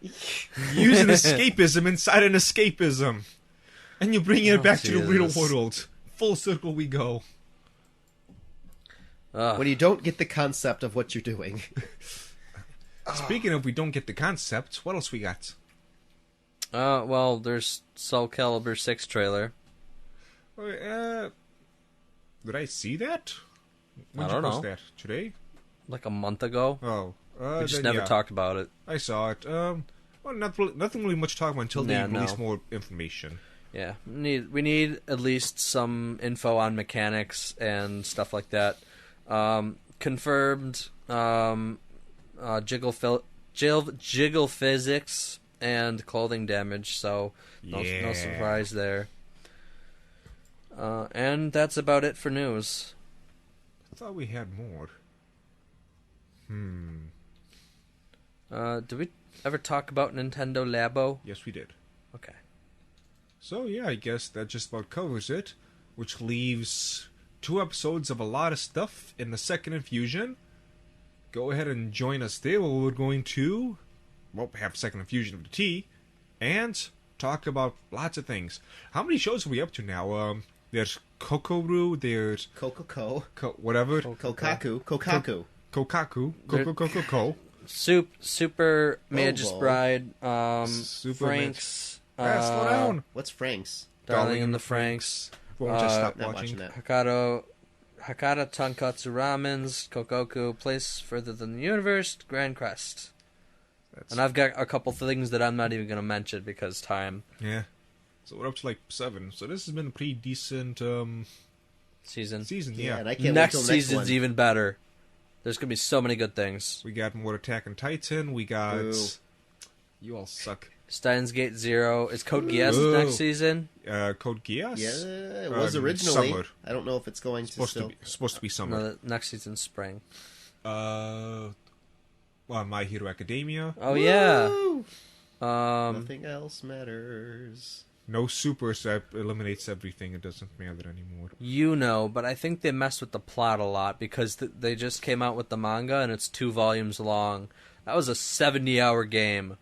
use an escapism inside an escapism, and you bring it back to the real Jesus. world. Full circle we go. when you don't get the concept of what you're doing. Speaking of, we don't get the concept. What else we got? Well, there's Soul Calibur 6 trailer. Did I see that? When I did you don't post know. that? Today? Like a month ago. Oh, We just then, never yeah, talked about it. I saw it. Well, nothing really much to talk about until they release more information. Yeah, we need at least some info on mechanics and stuff like that. Confirmed jiggle physics and clothing damage, so no surprise there. And that's about it for news. I thought we had more. Did we ever talk about Nintendo Labo? Yes, we did. Okay. So, yeah, I guess that just about covers it, which leaves 2 episodes of a lot of stuff in the second infusion. Go ahead and join us there where we're going to, well, have second infusion of the tea, and talk about lots of things. How many shows are we up to now? There's Kokokku, there's... Kokokku. Whatever. Kokokku. Kokokku. Super Magus Bowl. Super Bride, FRANXX, Slow down. What's FRANXX? Darling in the FRANXX, Won't just stop Not watching. watching that. Hakata Tonkotsu Ramens, Kokokku, Place Further Than the Universe, Grancrest. And I've got a couple things that I'm not even going to mention because time. Yeah. So we're up to like 7. So this has been a pretty decent Season. Yeah. And I can't Next wait till season's next one. even better. There's going to be so many good things. We got more Attack on Titan. We got... Ooh. You all suck. Steins Gate Zero. Is Code Geass Ooh. next season? Code Geass? Yeah, it was originally. Summer. I don't know if it's going to still. Supposed to be summer. No, the next season's spring. My Hero Academia. Oh, Woo! yeah. Nothing else matters. No super, so that eliminates everything. It doesn't matter anymore. You know, but I think they messed with the plot a lot because they just came out with the manga and it's 2 volumes long. That was a 70-hour game.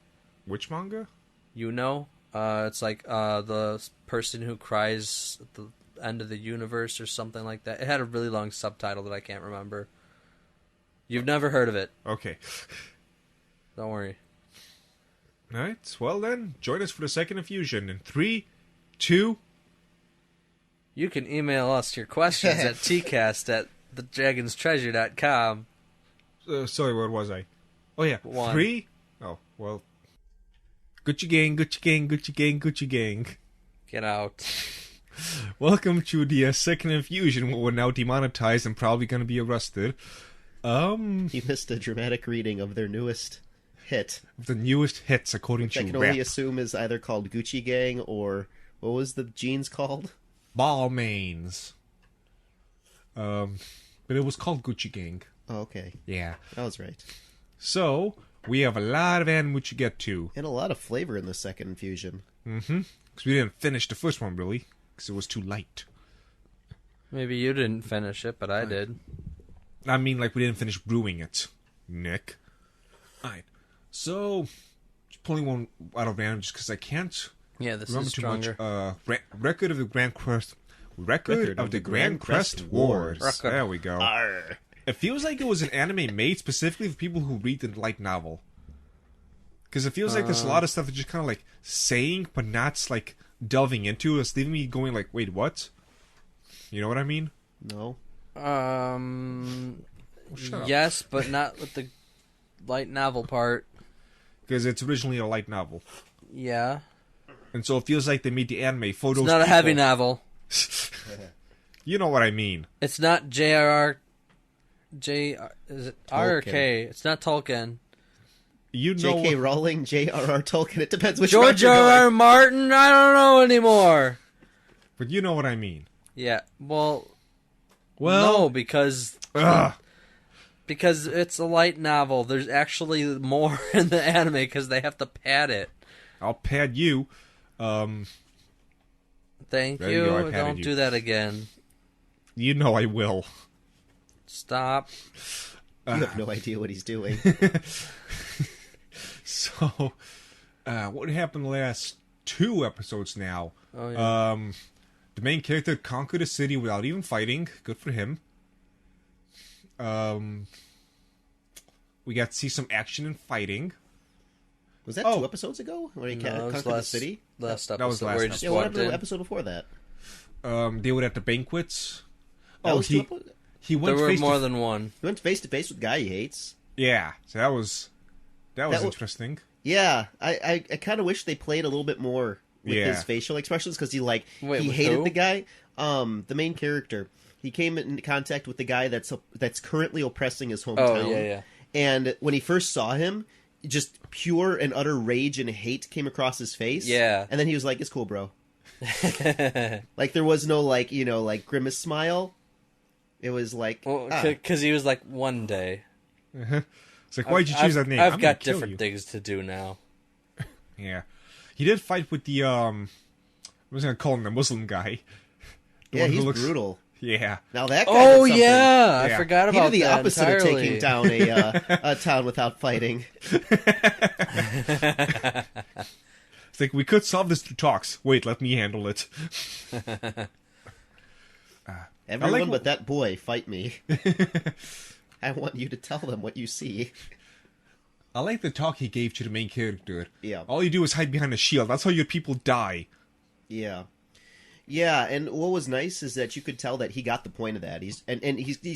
Which manga? You know? It's like the person who cries at the end of the universe or something like that. It had a really long subtitle that I can't remember. You've never heard of it. Okay. Don't worry. Alright, well then, join us for the second infusion in 3, 2... You can email us your questions at Teacast at thedragonstreasure.com. Sorry, where was I? Oh yeah, 1. 3? Oh, well... Gucci gang, Gucci gang, Gucci gang, Gucci gang. Get out. Welcome to the second infusion, where we're now demonetized and probably going to be arrested. You missed a dramatic reading of their newest hit. The newest hits, according I to can Rap. only assume is either called Gucci Gang or what was the jeans called? Balmains. But it was called Gucci Gang. Oh, okay. Yeah. That was right. So, we have a lot of anime to get to. And a lot of flavor in the second infusion. Mm-hmm. Because we didn't finish the first one, really. Because it was too light. Maybe you didn't finish it, but I did. I mean, like, we didn't finish brewing it, Nick. Alright. So, just pulling one out of random just because I can't Yeah, this remember is too stronger. much. Record of the Grancrest Wars. Record. There we go. Arr. It feels like it was an anime made specifically for people who read the light novel. Because it feels like there's a lot of stuff that's just kind of like saying, but not like delving into. It's leaving me going like, wait, what? You know what I mean? No. Shut up. Yes, but not with the light novel part. Because it's originally a light novel. Yeah. And so it feels like they made the anime for those It's not a people. heavy novel. You know what I mean. It's not J.R.R. Is it R or Tolkien. K? It's not Tolkien. You know J.K. Rowling, J.R.R. Tolkien. It depends which George route you're R.R. going. Martin? I don't know anymore. But you know what I mean. Yeah, well, Well, no, because it's a light novel. There's actually more in the anime because they have to pad it. I'll pad you. Thank There you. you go, I patted Don't you. do that again. You know I will. Stop. You have no idea what he's doing. So, what happened the last 2 episodes now? Oh, yeah. The main character conquered a city without even fighting. Good for him. We got to see some action and fighting. Was that 2 episodes ago? Where he No, it was conquered the city? Last episode That was last where he just Yeah, what walked happened to in. the episode before that? They were at the banquets. That was 2 he episodes? he went There were face more to than one. He went face to face with a guy he hates. Yeah, so that was That wa- interesting. Yeah, I kind of wish they played a little bit more with Yeah. his facial expressions because he Wait, he with hated who? the guy. The main character. He came in contact with the guy that's currently oppressing his hometown. Oh, yeah. And when he first saw him, just pure and utter rage and hate came across his face. Yeah. And then he was like, "It's cool, bro." Like there was no like grimace smile. It was like Well, because he was like, one day. It's like, why'd you choose that name? I've I'm got gonna kill different you. things to do now. Yeah, he did fight with the I was gonna call him the Muslim guy. The yeah, one who he's looks- brutal. Yeah, Now that guy Oh, did something. yeah. I Yeah. forgot He about did the that opposite entirely. of taking down a town without fighting. it's like we could solve this through talks. Wait, let me handle it. Everyone like- but that boy, fight me. I want you to tell them what you see. I like the talk he gave to the main character. Yeah. All you do is hide behind a shield. That's how your people die. Yeah. Yeah, and what was nice is that you could tell that he got the point of that. He's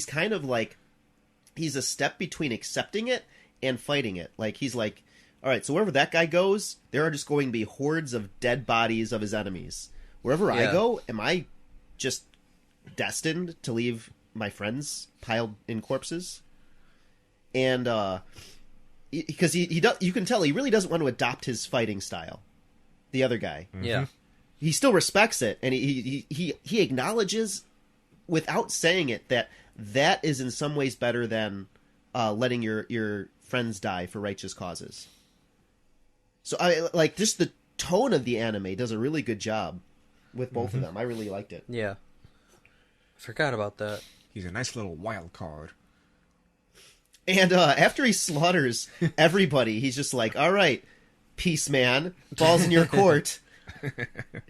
kind of like he's a step between accepting it and fighting it. Like he's like, all right, so wherever that guy goes, there are just going to be hordes of dead bodies of his enemies. Wherever I go, am I just destined to leave my friends piled in corpses? And because you can tell he really doesn't want to adopt his fighting style. The other guy, Yeah, he still respects it, and he acknowledges, without saying it, that is in some ways better than letting your friends die for righteous causes. So I like just the tone of the anime does a really good job with both of them. I really liked it. yeah. Forgot about that. He's a nice little wild card. And after he slaughters everybody, he's just like, all right, peace man, balls in your court.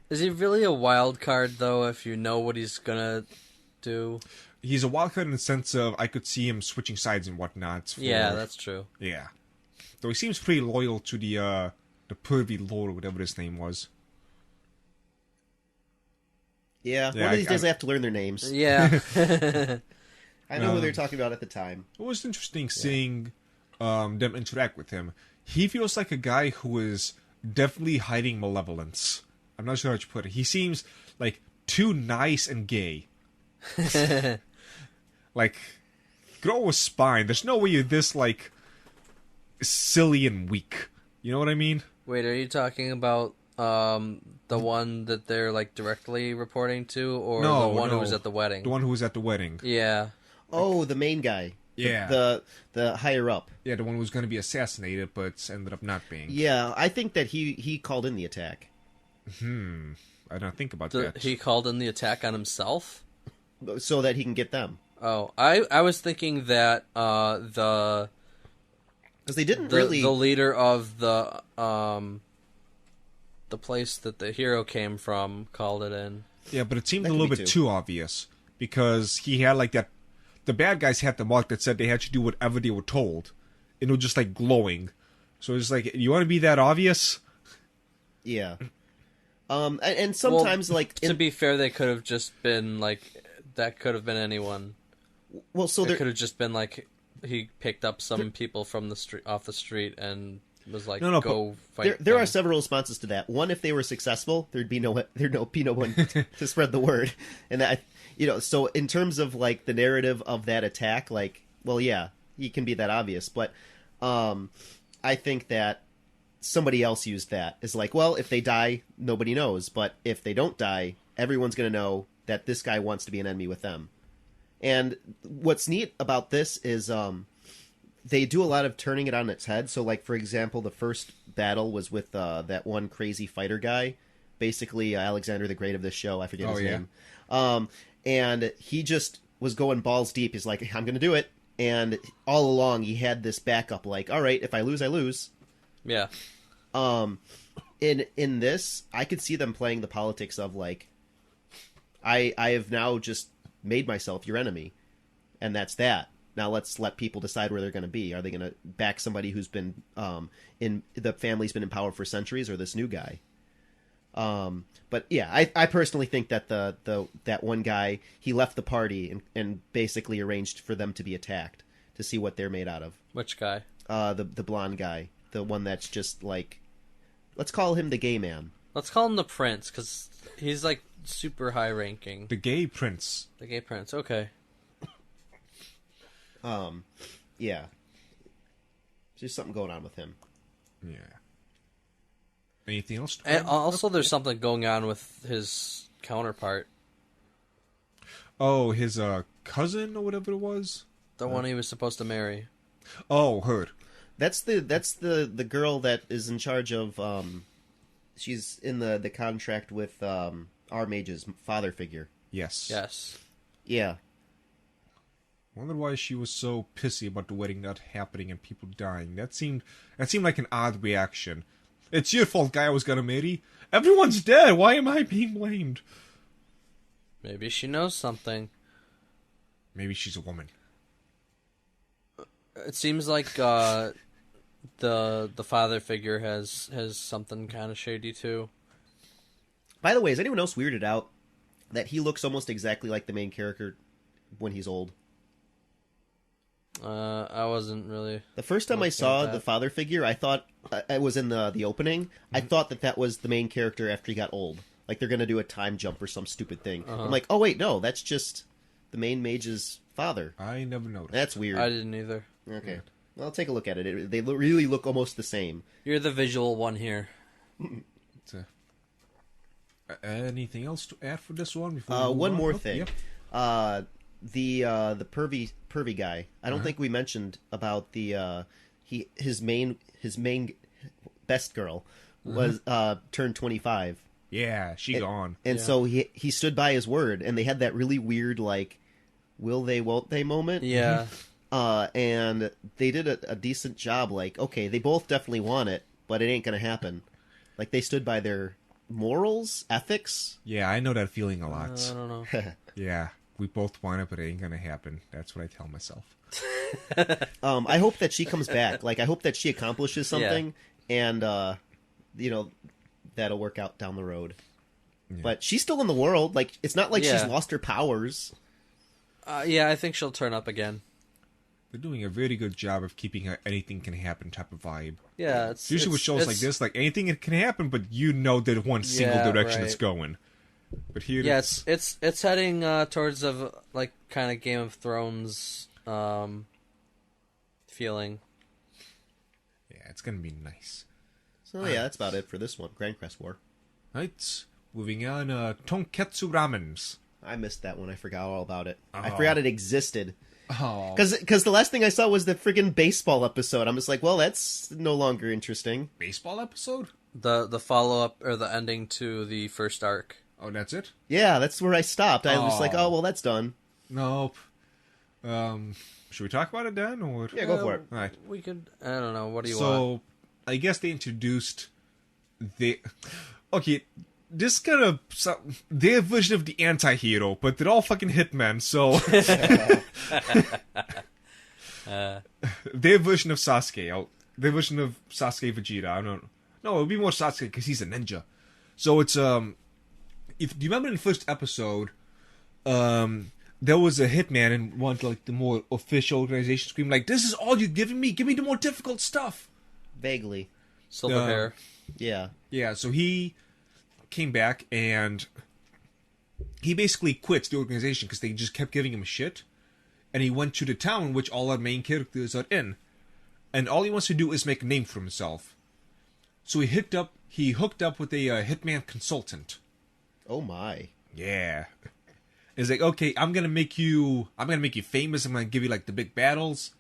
Is he really a wild card, though, if you know what he's gonna do? He's a wild card in the sense of I could see him switching sides and whatnot. Yeah, that's true. Yeah. Though he seems pretty loyal to the pervy lord, whatever his name was. Yeah, one of these days I have to learn their names. Yeah. I know who they're talking about at the time. It was interesting seeing them interact with him. He feels like a guy who is definitely hiding malevolence. I'm not sure how to put it. He seems like too nice and gay. Like, grow a spine. There's no way you're this, like, silly and weak. You know what I mean? Wait, are you talking about the one that they're, like, directly reporting to, or the one who was at the wedding? The one who was at the wedding. Yeah. Oh, the main guy. Yeah. The higher up. Yeah, the one who was going to be assassinated, but ended up not being. Yeah, I think that he called in the attack. I don't think about that. He called in the attack on himself? So that he can get them. Oh, I was thinking that the... Because they didn't the leader of the place that the hero came from called it in. Yeah, but it seemed That a could little be bit too. too obvious. Because he had, like, that... The bad guys had the mark that said they had to do whatever they were told. And it was just, like, glowing. So it's like, you want to be that obvious? Yeah. And sometimes, Well, like... to be fair, they could have just been, like... That could have been anyone. Well, so It could have just been, like... He picked up some people from the street, off the street, and was like, "Go fight." There are several responses to that. One, if they were successful, there'd be no one to spread the word, and that So in terms of like the narrative of that attack, like, well, yeah, he can be that obvious, but I think that somebody else used that as like, well, if they die, nobody knows, but if they don't die, everyone's going to know that this guy wants to be an enemy with them. And what's neat about this is they do a lot of turning it on its head. So, like, for example, the first battle was with that one crazy fighter guy, basically Alexander the Great of this show. I forget his name. And he just was going balls deep. He's like, I'm going to do it. And all along, he had this backup, like, all right, if I lose, I lose. Yeah. In this, I could see them playing the politics of, like, I have now just made myself your enemy, and that's that. Now let's let people decide where they're going to be. Are they going to back somebody who's been in the family's been in power for centuries, or this new guy? But yeah, I personally think that that one guy, he left the party and basically arranged for them to be attacked to see what they're made out of. Which guy? The blonde guy, the one that's just like, let's call him the gay man. Let's call him the prince, because he's like super high ranking. The gay prince. The gay prince. Okay. Yeah. There's something going on with him. Yeah. Anything else? And also, there's something going on with his counterpart. Oh, his cousin or whatever it was. The one he was supposed to marry. Oh, heard. That's the girl that is in charge of. She's in the contract with our mage's father figure. Yes. Yes. Yeah. Wonder why she was so pissy about the wedding not happening and people dying. That seemed like an odd reaction. It's your fault, guy I was gonna marry. Everyone's dead. Why am I being blamed? Maybe she knows something. Maybe she's a woman. It seems like the father figure has something kind of shady too. By the way, is anyone else weirded out that he looks almost exactly like the main character when he's old? I wasn't really. The first time I saw the father figure, I thought I was in the opening. I thought that was the main character after he got old. Like they're gonna do a time jump or some stupid thing. I'm like, oh wait, no, that's just the main mage's father. I never noticed. That's weird. I didn't either. Okay, well, I'll take a look at it. They really look almost the same. You're the visual one here. Anything else to add for this one? Before one more thing. Yep. The pervy guy. I don't think we mentioned about his main best girl was turned 25. Yeah, she gone. And so he stood by his word, and they had that really weird like, will they, won't they moment. Yeah. And they did a decent job. Like, okay, they both definitely want it, but it ain't gonna happen. Like they stood by their morals, ethics. Yeah, I know that feeling a lot. I don't know. Yeah, we both want it, but it ain't gonna happen. That's what I tell myself. I hope that she comes back. Like, I hope that she accomplishes something, and that'll work out down the road. Yeah. But she's still in the world. Like, it's not like she's lost her powers. I think she'll turn up again. They're doing a very good job of keeping a anything can happen type of vibe. Yeah, usually with shows like this, like anything can happen, but you know that one single direction it's going. But here, it's heading towards like kind of Game of Thrones feeling. Yeah, it's gonna be nice. So yeah, that's about it for this one, Grancrest War. Right, moving on. Tonkotsu Ramens. I missed that one. I forgot all about it. I forgot it existed. Oh, because the last thing I saw was the friggin' baseball episode. I'm just like, well, that's no longer interesting. Baseball episode? The follow up or the ending to the first arc. Oh, that's it? Yeah, that's where I stopped. I was like, oh, well, that's done. Nope. Should we talk about it then, or yeah, go for it. All right. We could. I don't know. What do you want? So, I guess they introduced this kind of their version of the anti-hero, but they're all fucking hitmen, so their version of Sasuke. Their version of Sasuke Vegeta. I don't know. No, it would be more Sasuke because he's a ninja. So it's if do you remember in the first episode, there was a hitman in one of, like the more official organization screaming like, "This is all you're giving me? Give me the more difficult stuff." Vaguely. Silver hair. Yeah. Yeah. So he came back and he basically quits the organization because they just kept giving him shit, and he went to the town which all our main characters are in, and all he wants to do is make a name for himself. So he hooked up with a hitman consultant. Oh my. Yeah. He's like, okay, I'm gonna make you famous. I'm gonna give you like the big battles.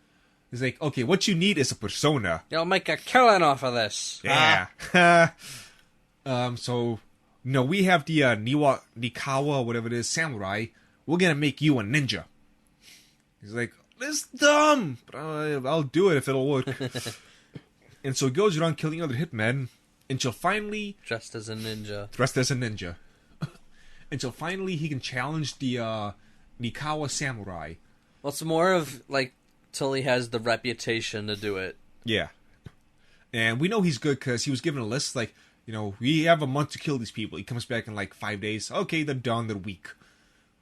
He's like, okay, what you need is a persona. You'll make a killing off of this. Yeah. So, we have the Nikawa, whatever it is, samurai. We're gonna make you a ninja. He's like, this is dumb, but I'll do it if it'll work. And so he goes around killing other hitmen until finally... Dressed as a ninja. Until finally he can challenge the Nikawa samurai. Well, it's more of, like, till he has the reputation to do it. Yeah. And we know he's good because he was given a list, like, we have a month to kill these people. He comes back in, like, 5 days. Okay, they're done, they're weak.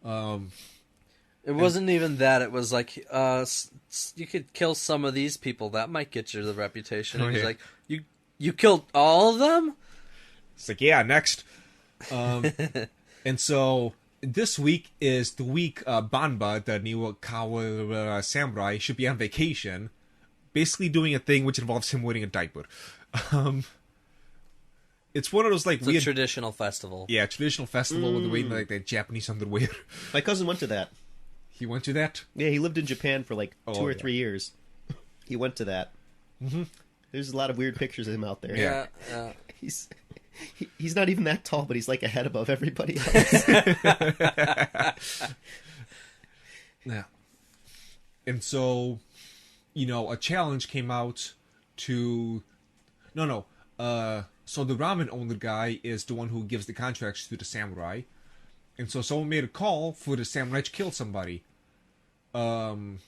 It wasn't even that. It was like, you could kill some of these people. That might get you the reputation. And he's like, you killed all of them? It's like, yeah, next. And so this week is the week Banba, the Nikawa samurai, should be on vacation, basically doing a thing which involves him wearing a diaper. It's one of those like weird traditional festival. Yeah, traditional festival with wearing like that Japanese underwear. My cousin went to that. He went to that? Yeah, he lived in Japan for like 2 or 3 years. He went to that. Mm-hmm. There's a lot of weird pictures of him out there. Yeah. He's not even that tall, but he's like a head above everybody else. Yeah. And so, a challenge came out to... So the ramen owner guy is the one who gives the contracts to the samurai. And so someone made a call for the samurai to kill somebody. Lin,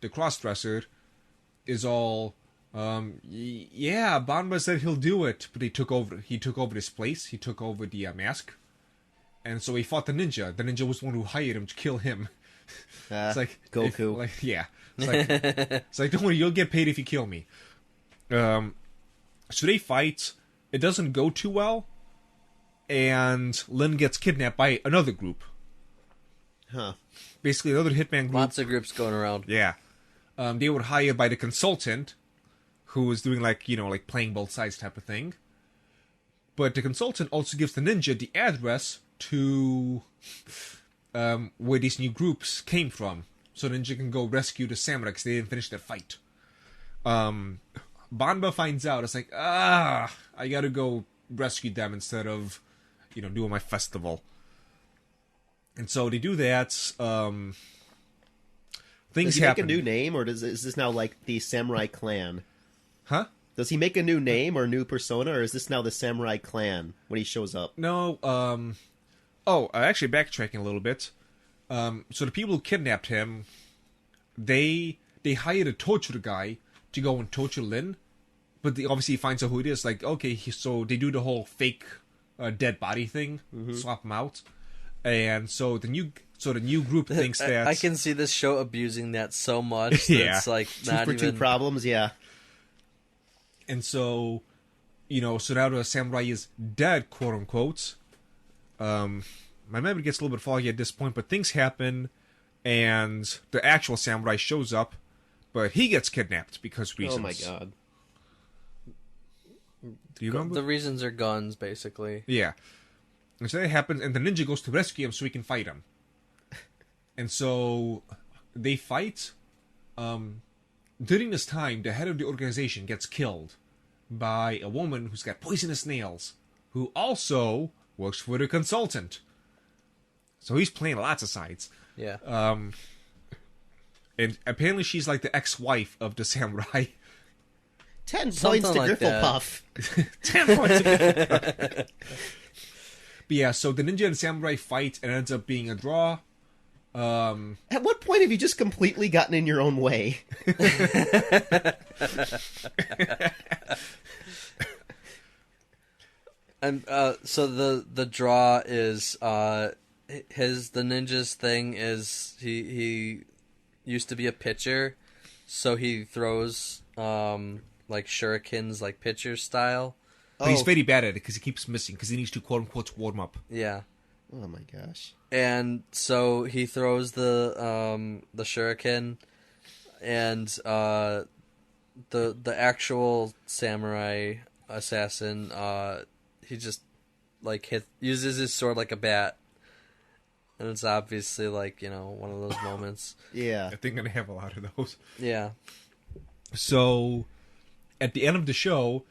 the crossdresser, is all... yeah, Banba said he'll do it, but he took over his place, he took over the mask, and so he fought the ninja. The ninja was the one who hired him to kill him. It's like Goku. It's like, don't worry, you'll get paid if you kill me. So they fight. It doesn't go too well, and Lin gets kidnapped by another group. Huh. Basically, another hitman group. Lots of groups going around. Yeah. They were hired by the consultant, who was doing like playing both sides type of thing. But the consultant also gives the ninja the address to where these new groups came from, so ninja can go rescue the samurai because they didn't finish their fight. Banba finds out. It's like, I gotta go rescue them instead of, doing my festival. And so they do that. Things Does he happen. make a new name, or is this now like the Samurai Clan? Huh? Does he make a new name or new persona, or is this now the Samurai Clan when he shows up? No. Actually, backtracking a little bit. So the people who kidnapped him, they hired a torture guy to go and torture Lin, but obviously he finds out who it is. Like, okay, so they do the whole fake dead body thing, swap him out, and so the new group thinks that I can see this show abusing that so much. That Yeah. It's like Two not for even two problems, yeah. And so, so now the samurai is dead, quote unquote. My memory gets a little bit foggy at this point, but things happen, and the actual samurai shows up, but he gets kidnapped because reasons. Oh my god. Do you remember? The reasons are guns, basically. Yeah. And so that happens, and the ninja goes to rescue him so he can fight him. And so they fight. During this time, the head of the organization gets killed by a woman who's got poisonous nails, who also works for the consultant. So he's playing lots of sides. Yeah. And apparently she's like the ex-wife of the samurai. 10 Something points to like that. Grifflepuff. 10 points. But yeah, so the ninja and samurai fight, and it ends up being a draw. At what point have you just completely gotten in your own way? And so the draw is the ninja's thing is he used to be a pitcher, so he throws like shurikens like pitcher style. But he's very bad at it because he keeps missing, because he needs to quote-unquote warm up. Yeah. Oh my gosh. And so he throws the shuriken, and the actual samurai assassin he just like uses his sword like a bat, and it's obviously like one of those moments. Yeah. I think I'm gonna have a lot of those. Yeah. So at the end of the show,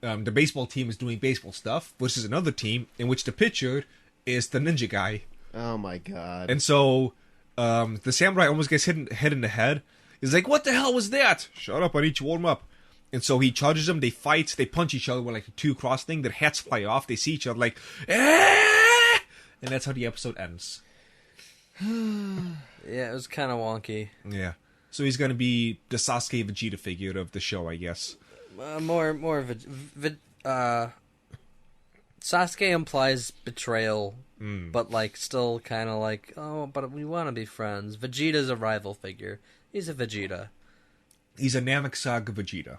the baseball team is doing baseball stuff, versus another team in which the pitcher is the ninja guy. Oh my god. And so the samurai almost gets hit in the head. He's like, what the hell was that? Shut up, I need to warm up. And so he charges them, they fight, they punch each other with like a 2-cross thing, their hats fly off, they see each other like, eh! And that's how the episode ends. Yeah, it was kind of wonky. Yeah. So he's going to be the Sasuke Vegeta figure of the show, I guess. More Sasuke implies betrayal, but like still kind of like, oh, but we want to be friends. Vegeta's a rival figure. He's a Vegeta. He's a Namek Saga Vegeta.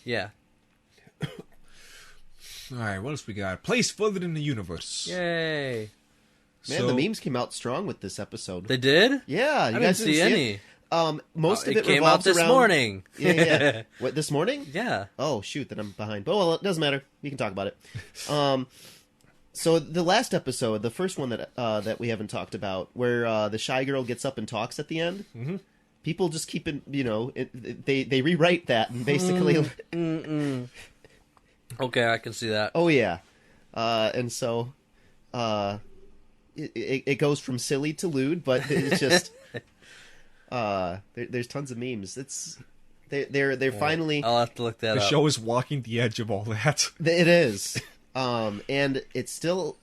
Yeah. Alright, what else we got? Place further in the universe. Yay. Man, the memes came out strong with this episode. They did? Yeah, you I guys didn't see any. Most of it came out revolves this around... morning. Yeah. What, this morning? Yeah. Oh, shoot, then I'm behind. But, well, it doesn't matter. We can talk about it. So the last episode, the first one that we haven't talked about, where the shy girl gets up and talks at the end, people just keep it, they rewrite that and basically... Okay, I can see that. Oh, yeah. And so it goes from silly to lewd, but it's just... there's tons of memes. They're finally... I'll have to look that The up. show is walking the edge of all that. It is. And it still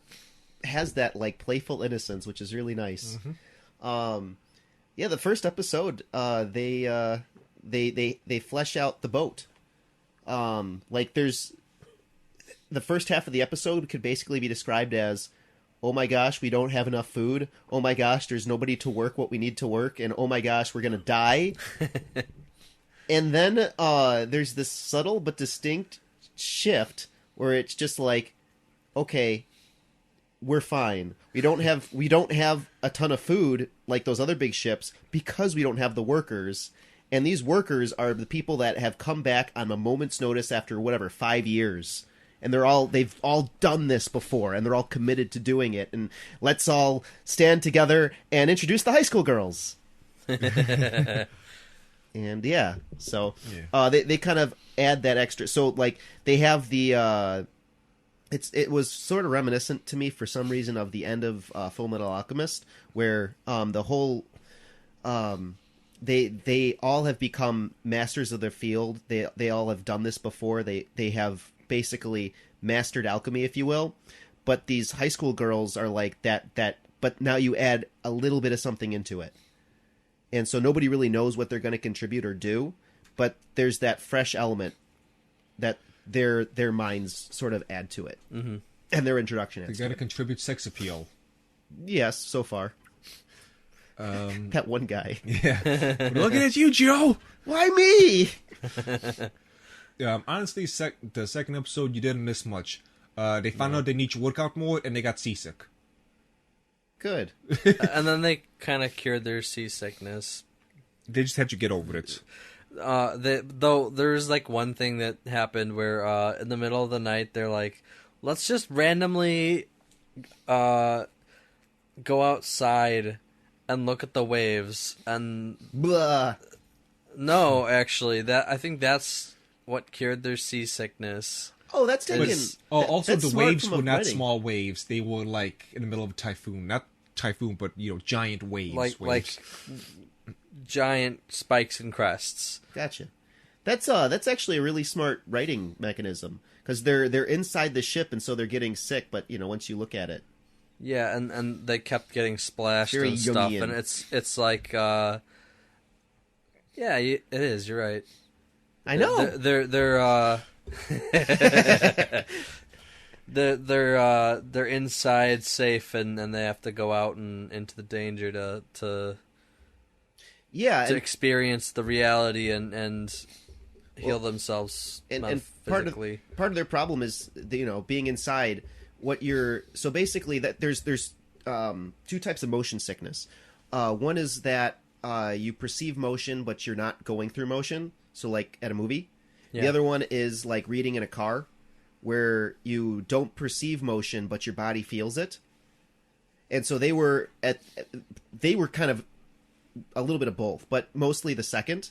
has that like playful innocence, which is really nice. Yeah, the first episode, they flesh out the boat. Like there's the first half of the episode could basically be described as oh my gosh, we don't have enough food. Oh my gosh, there's nobody to work what we need to work. And oh my gosh, we're going to die. And then there's this subtle but distinct shift where it's just like, okay, we're fine. We don't have a ton of food like those other big ships because we don't have the workers. And these workers are the people that have come back on a moment's notice after 5 years. And they've all done this before, and they're all committed to doing it. And let's all stand together and introduce the high school girls. And yeah, so they kind of add that extra. So like they have the it was sort of reminiscent to me for some reason of the end of Full Metal Alchemist, where the whole they all have become masters of their field. They all have done this before. They have basically mastered alchemy, if you will. But these high school girls are like that. But now you add a little bit of something into it. And so nobody really knows what they're going to contribute or do, but there's that fresh element that their minds sort of add to it, and their introduction. They got to contribute sex appeal. Yes, so far. That one guy. Yeah, we're looking at you, Joe. Why me? Honestly, the second episode you didn't miss much. They found out they need to work out more, and they got seasick. Good. And then they kind of cured their seasickness. They just had to get over it. Though there's like one thing that happened where in the middle of the night they're like, let's just randomly go outside and look at the waves. And blah. No, actually, I think that's what cured their seasickness. Oh, that's taken. Also, that's the waves were not writing. small waves. They were like in the middle of a typhoon. Not typhoon, but giant waves. Like giant spikes and crests. Gotcha. That's actually a really smart writing mechanism because they're inside the ship and so they're getting sick. But once you look at it, yeah, and they kept getting splashed very and stuff, Jungian. and it's like, yeah, it is. You're right. I know. They're inside safe, and they have to go out and into the danger to experience the reality and heal themselves and physically. Part of their problem is being inside. So basically that there's two types of motion sickness. One is that you perceive motion but you're not going through motion. So like at a movie. Yeah. The other one is like reading in a car, where you don't perceive motion, but your body feels it. And so they were kind of a little bit of both, but mostly the second.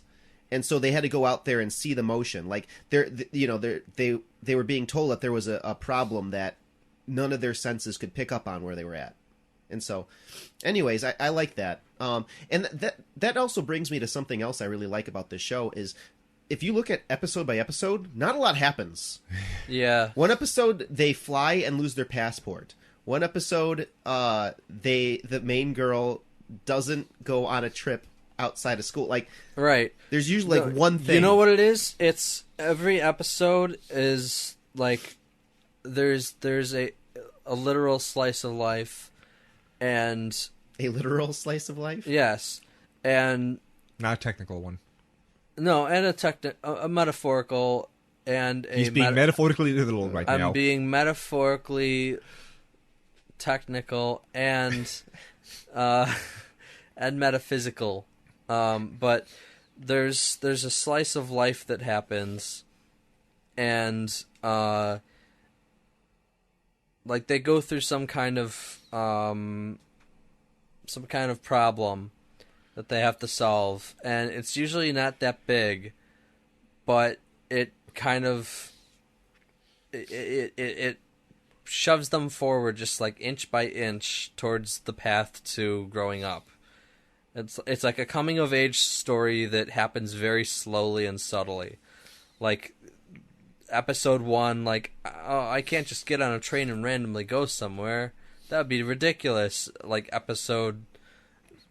And so they had to go out there and see the motion. Like they were being told that there was a problem that none of their senses could pick up on where they were at. And so, anyways, I like that. And that also brings me to something else I really like about this show is, if you look at episode by episode, not a lot happens. Yeah. One episode, they fly and lose their passport. One episode, the main girl doesn't go on a trip outside of school. Like, right. There's usually like one thing. You know what it is? It's every episode is like there's a literal slice of life, and a literal slice of life. Yes, and not a technical one. No, and a metaphorical and a... He's being metaphorically literal right now. I'm being metaphorically technical and metaphysical. But there's a slice of life that happens, and like they go through some kind of problem that they have to solve, and it's usually not that big, but it kind of it shoves them forward just like inch by inch towards the path to growing up. It's like a coming of age story that happens very slowly and subtly. Like episode 1, like, oh, I can't just get on a train and randomly go somewhere. That would be ridiculous. Like episode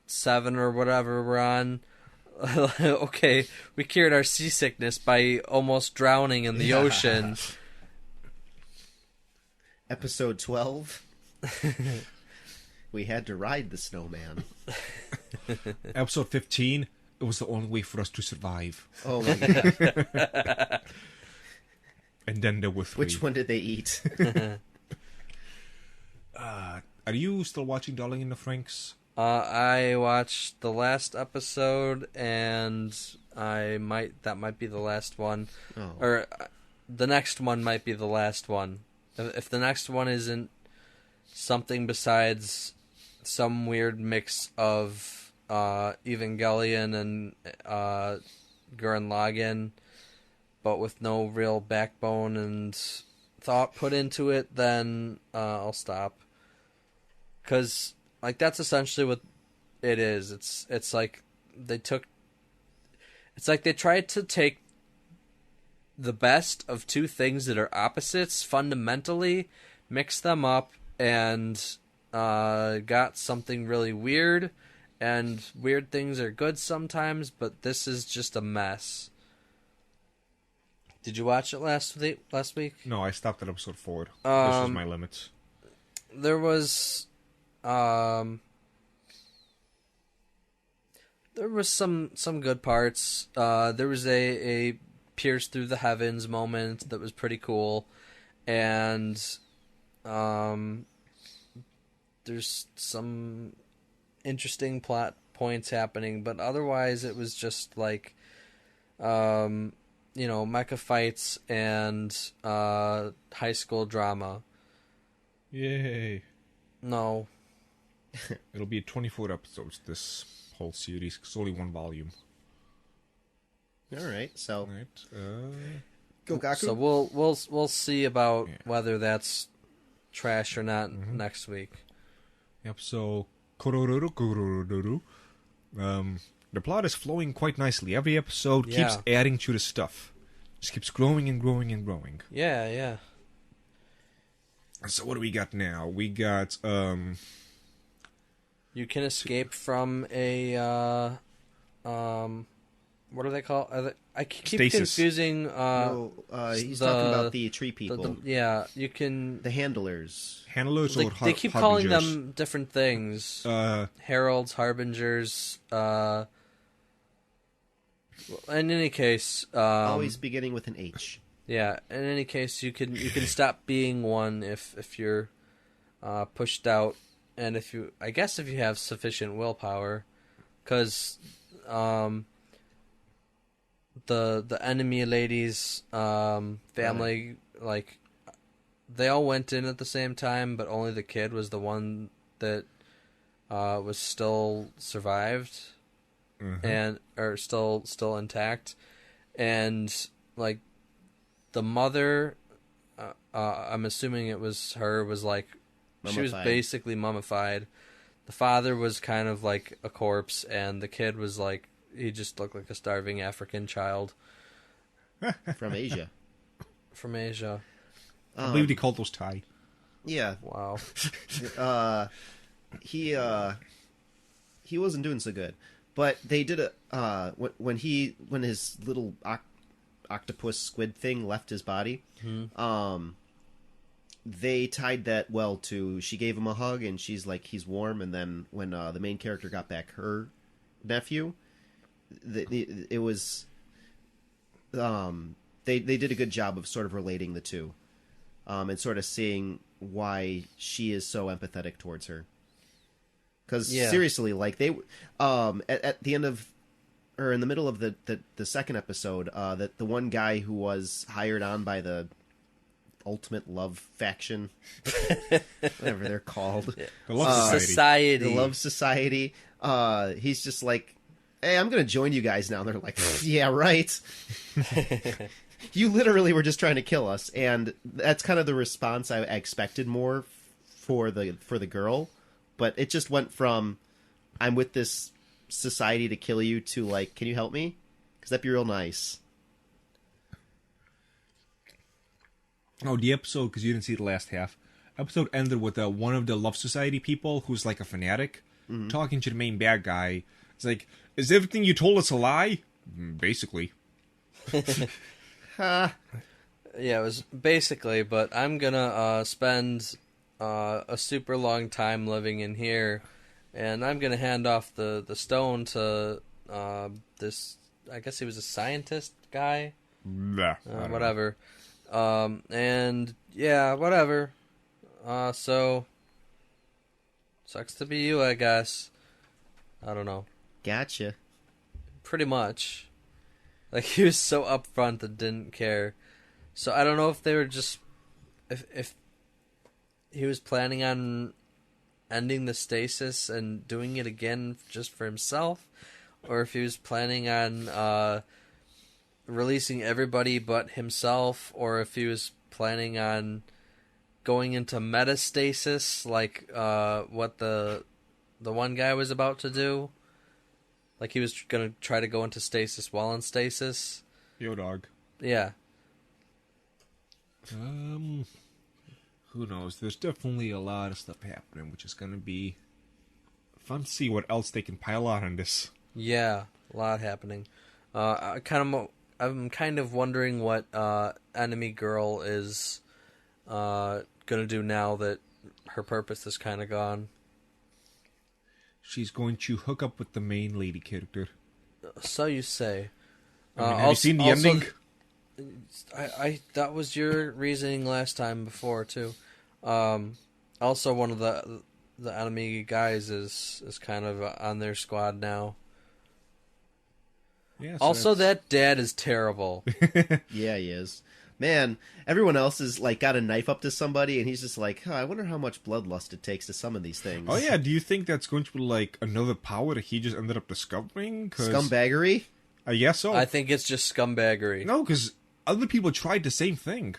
7 or whatever we're on. Okay, we cured our seasickness by almost drowning in the ocean. Episode 12. We had to ride the snowman. Episode 15, it was the only way for us to survive. Oh my god. And then there were 3. Which one did they eat? Are you still watching Darling in the Franxx? I watched the last episode, and that might be the last one. Oh. Or the next one might be the last one. If the next one isn't something besides some weird mix of Evangelion and Gurren Lagann, but with no real backbone and thought put into it, then I'll stop. Because, like, that's essentially what it is. It's like they tried to take the best of two things that are opposites fundamentally, mix them up, and got something really weird. And weird things are good sometimes, but this is just a mess. Did you watch it last week? No, I stopped at episode 4. This was my limit. There was some good parts. There was a pierce through the heavens moment that was pretty cool, and there's some interesting plot points happening, but otherwise it was just like mecha fights and high school drama. Yay. No. It'll be 24 episodes, this whole series. It's only 1 volume. Alright, so... Right. Kokokku. So we'll see about whether that's trash or not next week. Yep, so... The plot is flowing quite nicely. Every episode keeps adding to the stuff. Just keeps growing and growing and growing. Yeah. So what do we got now? We got, You can escape from a, what are they called? I keep Stasis. confusing, he's talking about the tree people. you can... The handlers. handlers or They keep calling them different things. Heralds, harbingers, in any case... Always beginning with an H. Yeah, in any case, you can stop being one if you're pushed out, and if you have sufficient willpower, because the enemy lady's family, like, they all went in at the same time, but only the kid was the one that was still survived, or still intact, and like the mother, I'm assuming it was her, was like mummified. She was basically mummified. The father was kind of like a corpse, and the kid was like, he just looked like a starving African child. From Asia. From Asia. I believe they called those Thai. Yeah. Wow. He wasn't doing so good. But they did when his little octopus squid thing left his body, they tied that well to, she gave him a hug and she's like, he's warm, and then when the main character got back her nephew, it was they did a good job of sort of relating the two, and sort of seeing why she is so empathetic towards her. Because seriously, like they at the end of, or in the middle of the second episode, that the one guy who was hired on by the Ultimate Love Faction, whatever they're called, the Love Society. The Love Society. He's just like, hey, I'm going to join you guys now. And they're like, yeah, right. You literally were just trying to kill us, and that's kind of the response I expected more for the girl. But it just went from, I'm with this society to kill you, to like, can you help me? Because that'd be real nice. Oh, the episode, because you didn't see the last half. Episode ended with one of the Love Society people who's like a fanatic talking to the main bad guy. It's like, is everything you told us a lie? Basically. Yeah, it was basically, but I'm gonna spend a super long time living in here, and I'm gonna hand off the stone to this. I guess he was a scientist guy. Nah, Whatever. And yeah, whatever. So sucks to be you, I guess. I don't know. Gotcha. Pretty much. Like, he was so upfront and didn't care. So I don't know if they were just... If he was planning on ending the stasis and doing it again just for himself, or if he was planning on releasing everybody but himself, or if he was planning on going into metastasis like what the one guy was about to do. Like, he was going to try to go into stasis while in stasis. Yo, dog. Yeah. Who knows? There's definitely a lot of stuff happening, which is going to be fun to see what else they can pile on this. Yeah, a lot happening. I'm kind of wondering what Enemy Girl is going to do now that her purpose is kind of gone. She's going to hook up with the main lady character. So you say. Have you seen the ending? I that was your reasoning last time before too. Also, one of the enemy guys is kind of on their squad now. Yeah, also, that dad is terrible. Yeah, he is. Man, everyone else is like got a knife up to somebody, and he's just like, I wonder how much bloodlust it takes to summon these things. Oh yeah, do you think that's going to be like another power that he just ended up discovering? Scumbaggery? I guess so. I think it's just scumbaggery. No, because other people tried the same thing,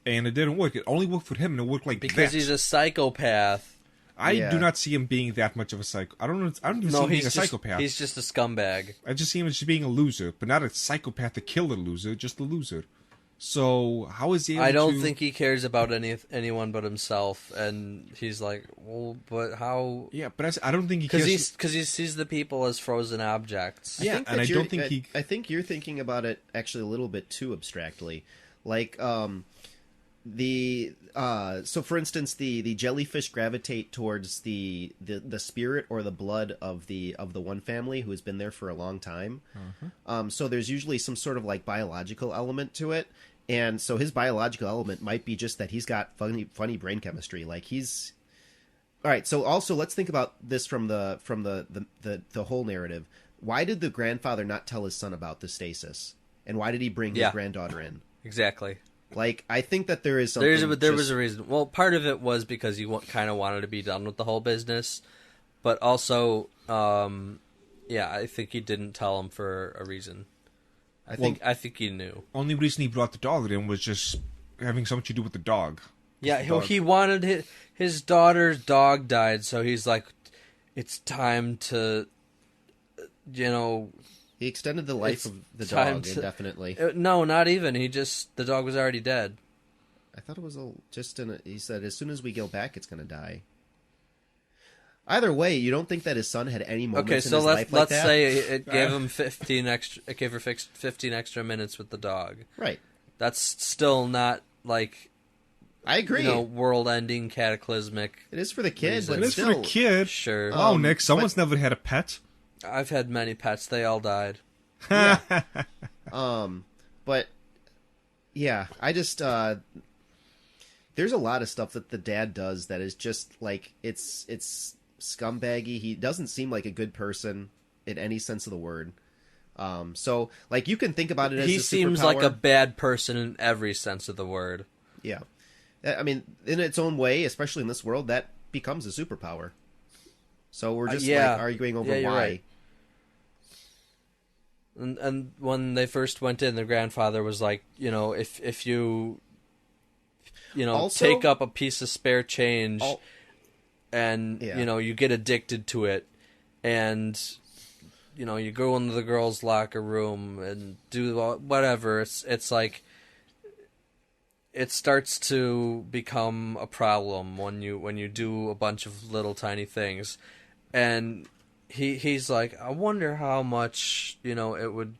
and it didn't work. It only worked for him, and it worked like because that. He's a psychopath. I do not see him being that much of a psycho. I don't even see him being a psychopath. He's just a scumbag. I just see him as just being a loser, but not a psychopath to kill a loser, just a loser. So how is he able I don't think he cares about anyone but himself, and he's like, well, but how? Yeah, but I don't think he cares because he sees the people as frozen objects. Yeah, I think you're thinking about it actually a little bit too abstractly, like so for instance, the jellyfish gravitate towards the spirit or the blood of the one family who has been there for a long time. So there's usually some sort of like biological element to it, and so his biological element might be just that he's got funny brain chemistry. Like he's all right. So also let's think about this from the whole narrative. Why did the grandfather not tell his son about the stasis, and why did he bring his granddaughter in? Exactly. Like, I think that there is something... There was a reason. Well, part of it was because he kind of wanted to be done with the whole business. But also, I think he didn't tell him for a reason. I think he knew. Only reason he brought the dog in was just having something to do with the dog. Yeah, he wanted... His daughter's dog died, so he's like, it's time to, He extended the life of the dog indefinitely. No, not even. The dog was already dead. I thought it was he said, as soon as we go back, it's going to die. Either way, you don't think that his son had any moments in his life like that? Let's say it gave him 15 extra. It gave her 15 extra minutes with the dog. Right. That's still not like. I agree. World-ending, cataclysmic. It is for the kid, but it is still. for the kid. Sure. Oh, Nick, someone's never had a pet. I've had many pets. They all died. Yeah. But yeah, I just there's a lot of stuff that the dad does that is just like it's scumbaggy. He doesn't seem like a good person in any sense of the word. So like you can think about it as he seems like a bad person in every sense of the word. Yeah. I mean, in its own way, especially in this world, that becomes a superpower. So we're just arguing over why. Right. And when they first went in, the grandfather was like, if you also, take up a piece of spare change and, you get addicted to it and, you go into the girls' locker room and do whatever, it's like, it starts to become a problem when you do a bunch of little tiny things. And he's like, I wonder how much it would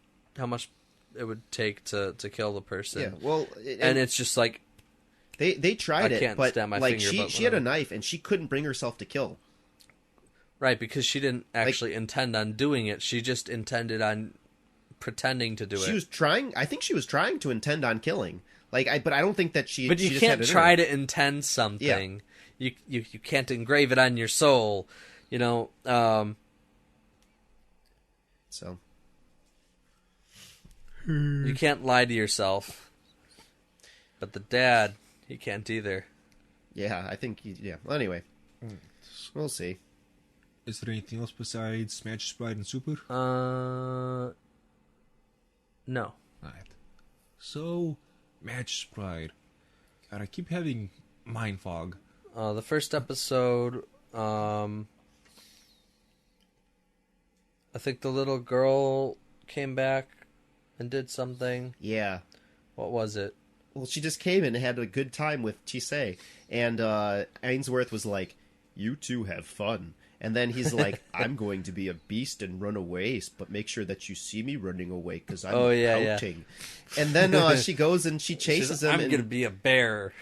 take to kill the person. Yeah, well, and it's just like They tried it, can't but snap my like finger, but she had a whatever. knife and she couldn't bring herself to kill. Right, because she didn't actually intend on doing it. She just intended on pretending to do it. She was trying. I think she was trying to intend on killing. But I don't think that she. But she you just can't had it in try her. to intend something. You can't engrave it on your soul. You know. So You can't lie to yourself. But the dad, he can't either. yeah, I think Well, anyway, we'll see. Is there anything else besides Smash Sprite and Super? No. Alright. So, Match Sprite. God, I keep having mind fog. The first episode, I think the little girl came back and did something. Yeah. What was it? Well, she just came in and had a good time with Chisei, and Ainsworth was like, "You two have fun." And then he's like, "I'm going to be a beast and run away, but make sure that you see me running away because I'm pouting." And then she goes and she chases him. I'm going to be a bear.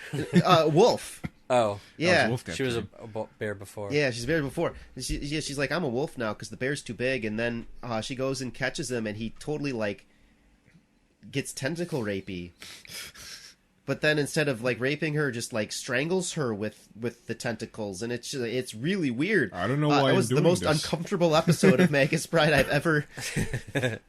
Wolf. Oh. Yeah. Wolf She was a bear before. Yeah, she's a bear before. She's like, "I'm a wolf now because the bear's too big." And then she goes and catches him, and he totally like gets tentacle rapey. But then instead of like raping her, just like strangles her with the tentacles, and it's really weird. I don't know why it was I'm the doing most this. uncomfortable episode of Magus Pride I've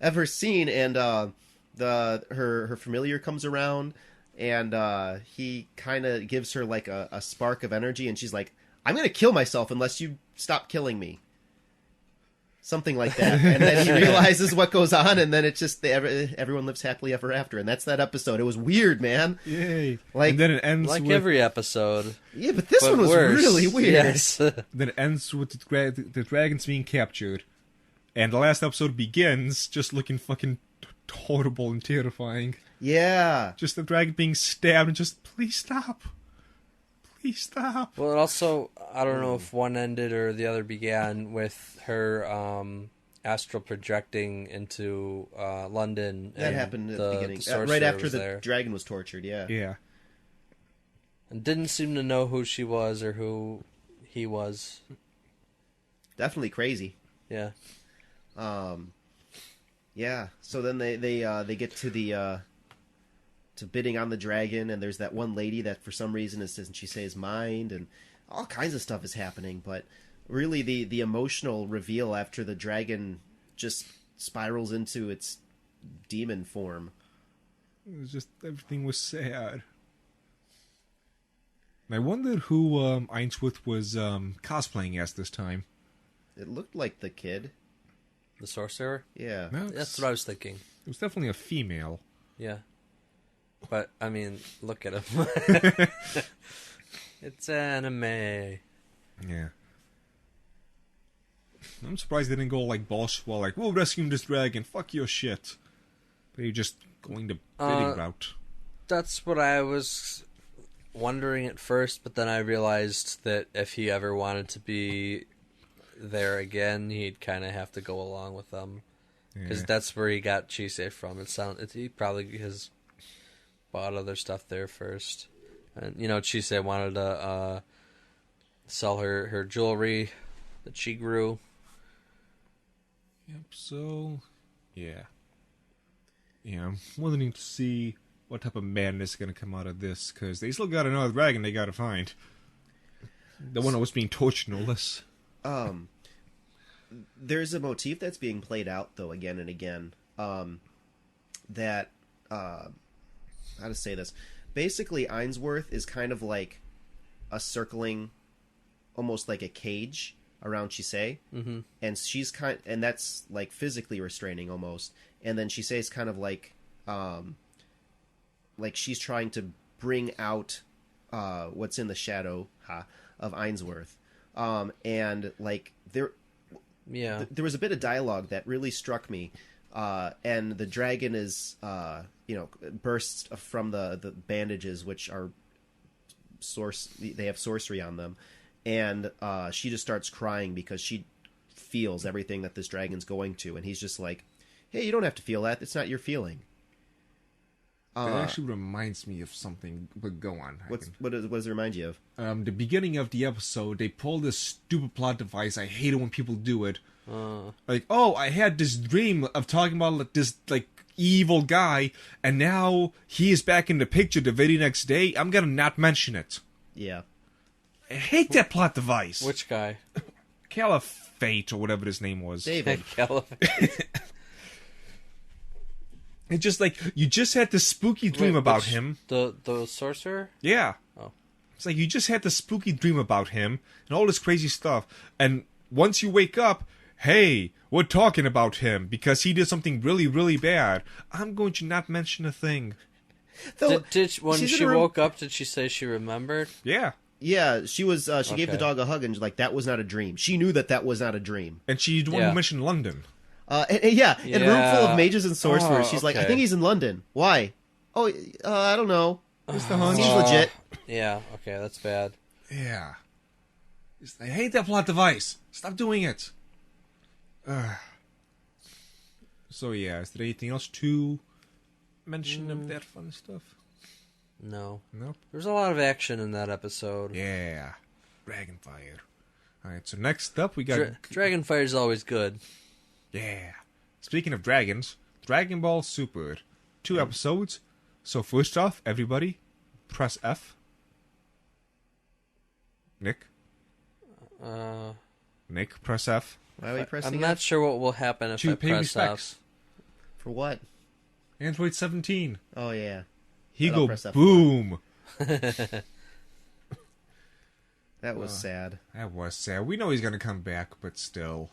ever seen. And her familiar comes around, and he kind of gives her like a spark of energy, and she's like, "I'm gonna kill myself unless you stop killing me." Something like that. And then he realizes what goes on, and then it's just everyone lives happily ever after. And that's that episode. It was weird, man. Yay. Like, and then it ends Like with... every episode. Yeah, but this one was worse. really weird. Yes. Then it ends with the dragons being captured. And the last episode begins just looking fucking horrible and terrifying. Yeah. Just the dragon being stabbed and just, please stop. Please stop. Well, it also, I don't know if one ended or the other began with her astral projecting into London. That happened at the beginning. sorcerer Right after was the there. dragon was tortured, yeah. Yeah. And didn't seem to know who she was or who he was. Definitely crazy. Yeah. Yeah. So then they get to the to bidding on the dragon, and there's that one lady that for some reason is doesn't she say his mind, and all kinds of stuff is happening. But really, the emotional reveal after the dragon just spirals into its demon form. It was just, everything was sad. And I wonder who Ainsworth was cosplaying as this time. It looked like the kid. The sorcerer? Yeah. No, That's what I was thinking. It was definitely a female. Yeah. But, I mean, look at him. It's anime. Yeah. I'm surprised they didn't go like boss while like, we'll rescue this dragon, fuck your shit. They're just going the bidding route. That's what I was wondering at first, but then I realized that if he ever wanted to be there again, he'd kind of have to go along with them. Because that's where he got Chisei from. He probably has bought other stuff there first. And, you know, Chisei wanted to sell her jewelry that she grew. Yep, so... Yeah. Yeah, I'm wondering to see what type of madness is going to come out of this, because they still got another dragon they got to find. The one that was being tortured, no less. There's a motif that's being played out, though, again and again. That, how to say this? Basically, Ainsworth is kind of like a circling, almost like a cage around Chisei. Mm-hmm. And she's and that's like physically restraining almost. And then Chisei's kind of like she's trying to bring out what's in the shadow of Ainsworth. And like there was a bit of dialogue that really struck me. And the dragon is, bursts from the bandages, which are they have sorcery on them. And she just starts crying because she feels everything that this dragon's going to. And he's just like, hey, you don't have to feel that. It's not your feeling. That actually reminds me of something, but go on. What does it remind you of? The beginning of the episode, they pull this stupid plot device. I hate it when people do it. Like, oh, I had this dream of talking about this, like, evil guy, and now he is back in the picture the very next day. I'm gonna not mention it. Yeah. I hate that plot device. Which guy? Caliphate, or whatever his name was. David. Caliphate. It's just like, you just had this spooky dream about him. The sorcerer? Yeah. Oh. It's like, you just had this spooky dream about him, and all this crazy stuff, and once you wake up, hey, we're talking about him, because he did something really, really bad. I'm going to not mention a thing. Though, When she woke up, did she say she remembered? Yeah. Yeah, she was. She gave the dog a hug, and like, that was not a dream. She knew that was not a dream. And she didn't want to mention London. In a room full of mages and sorcerers, she's like, I think he's in London. Why? Oh, I don't know. What's the hunch? Seems legit. Yeah, okay, that's bad. Yeah. I hate that plot device. Stop doing it. So yeah, is there anything else to mention of that fun stuff? No. Nope. There's a lot of action in that episode. Yeah. Dragonfire. Alright, so next up we got... Dragonfire's always good. Yeah. Speaking of dragons, Dragon Ball Super. 2 episodes. So first off, everybody, press F. Nick? Nick, press F. Why are we pressing I'm not F? sure what will happen if I To pay press respects. F. For what? Android 17. Oh, yeah. He I'll go press F. boom. That was sad. That was sad. We know he's gonna come back, but still.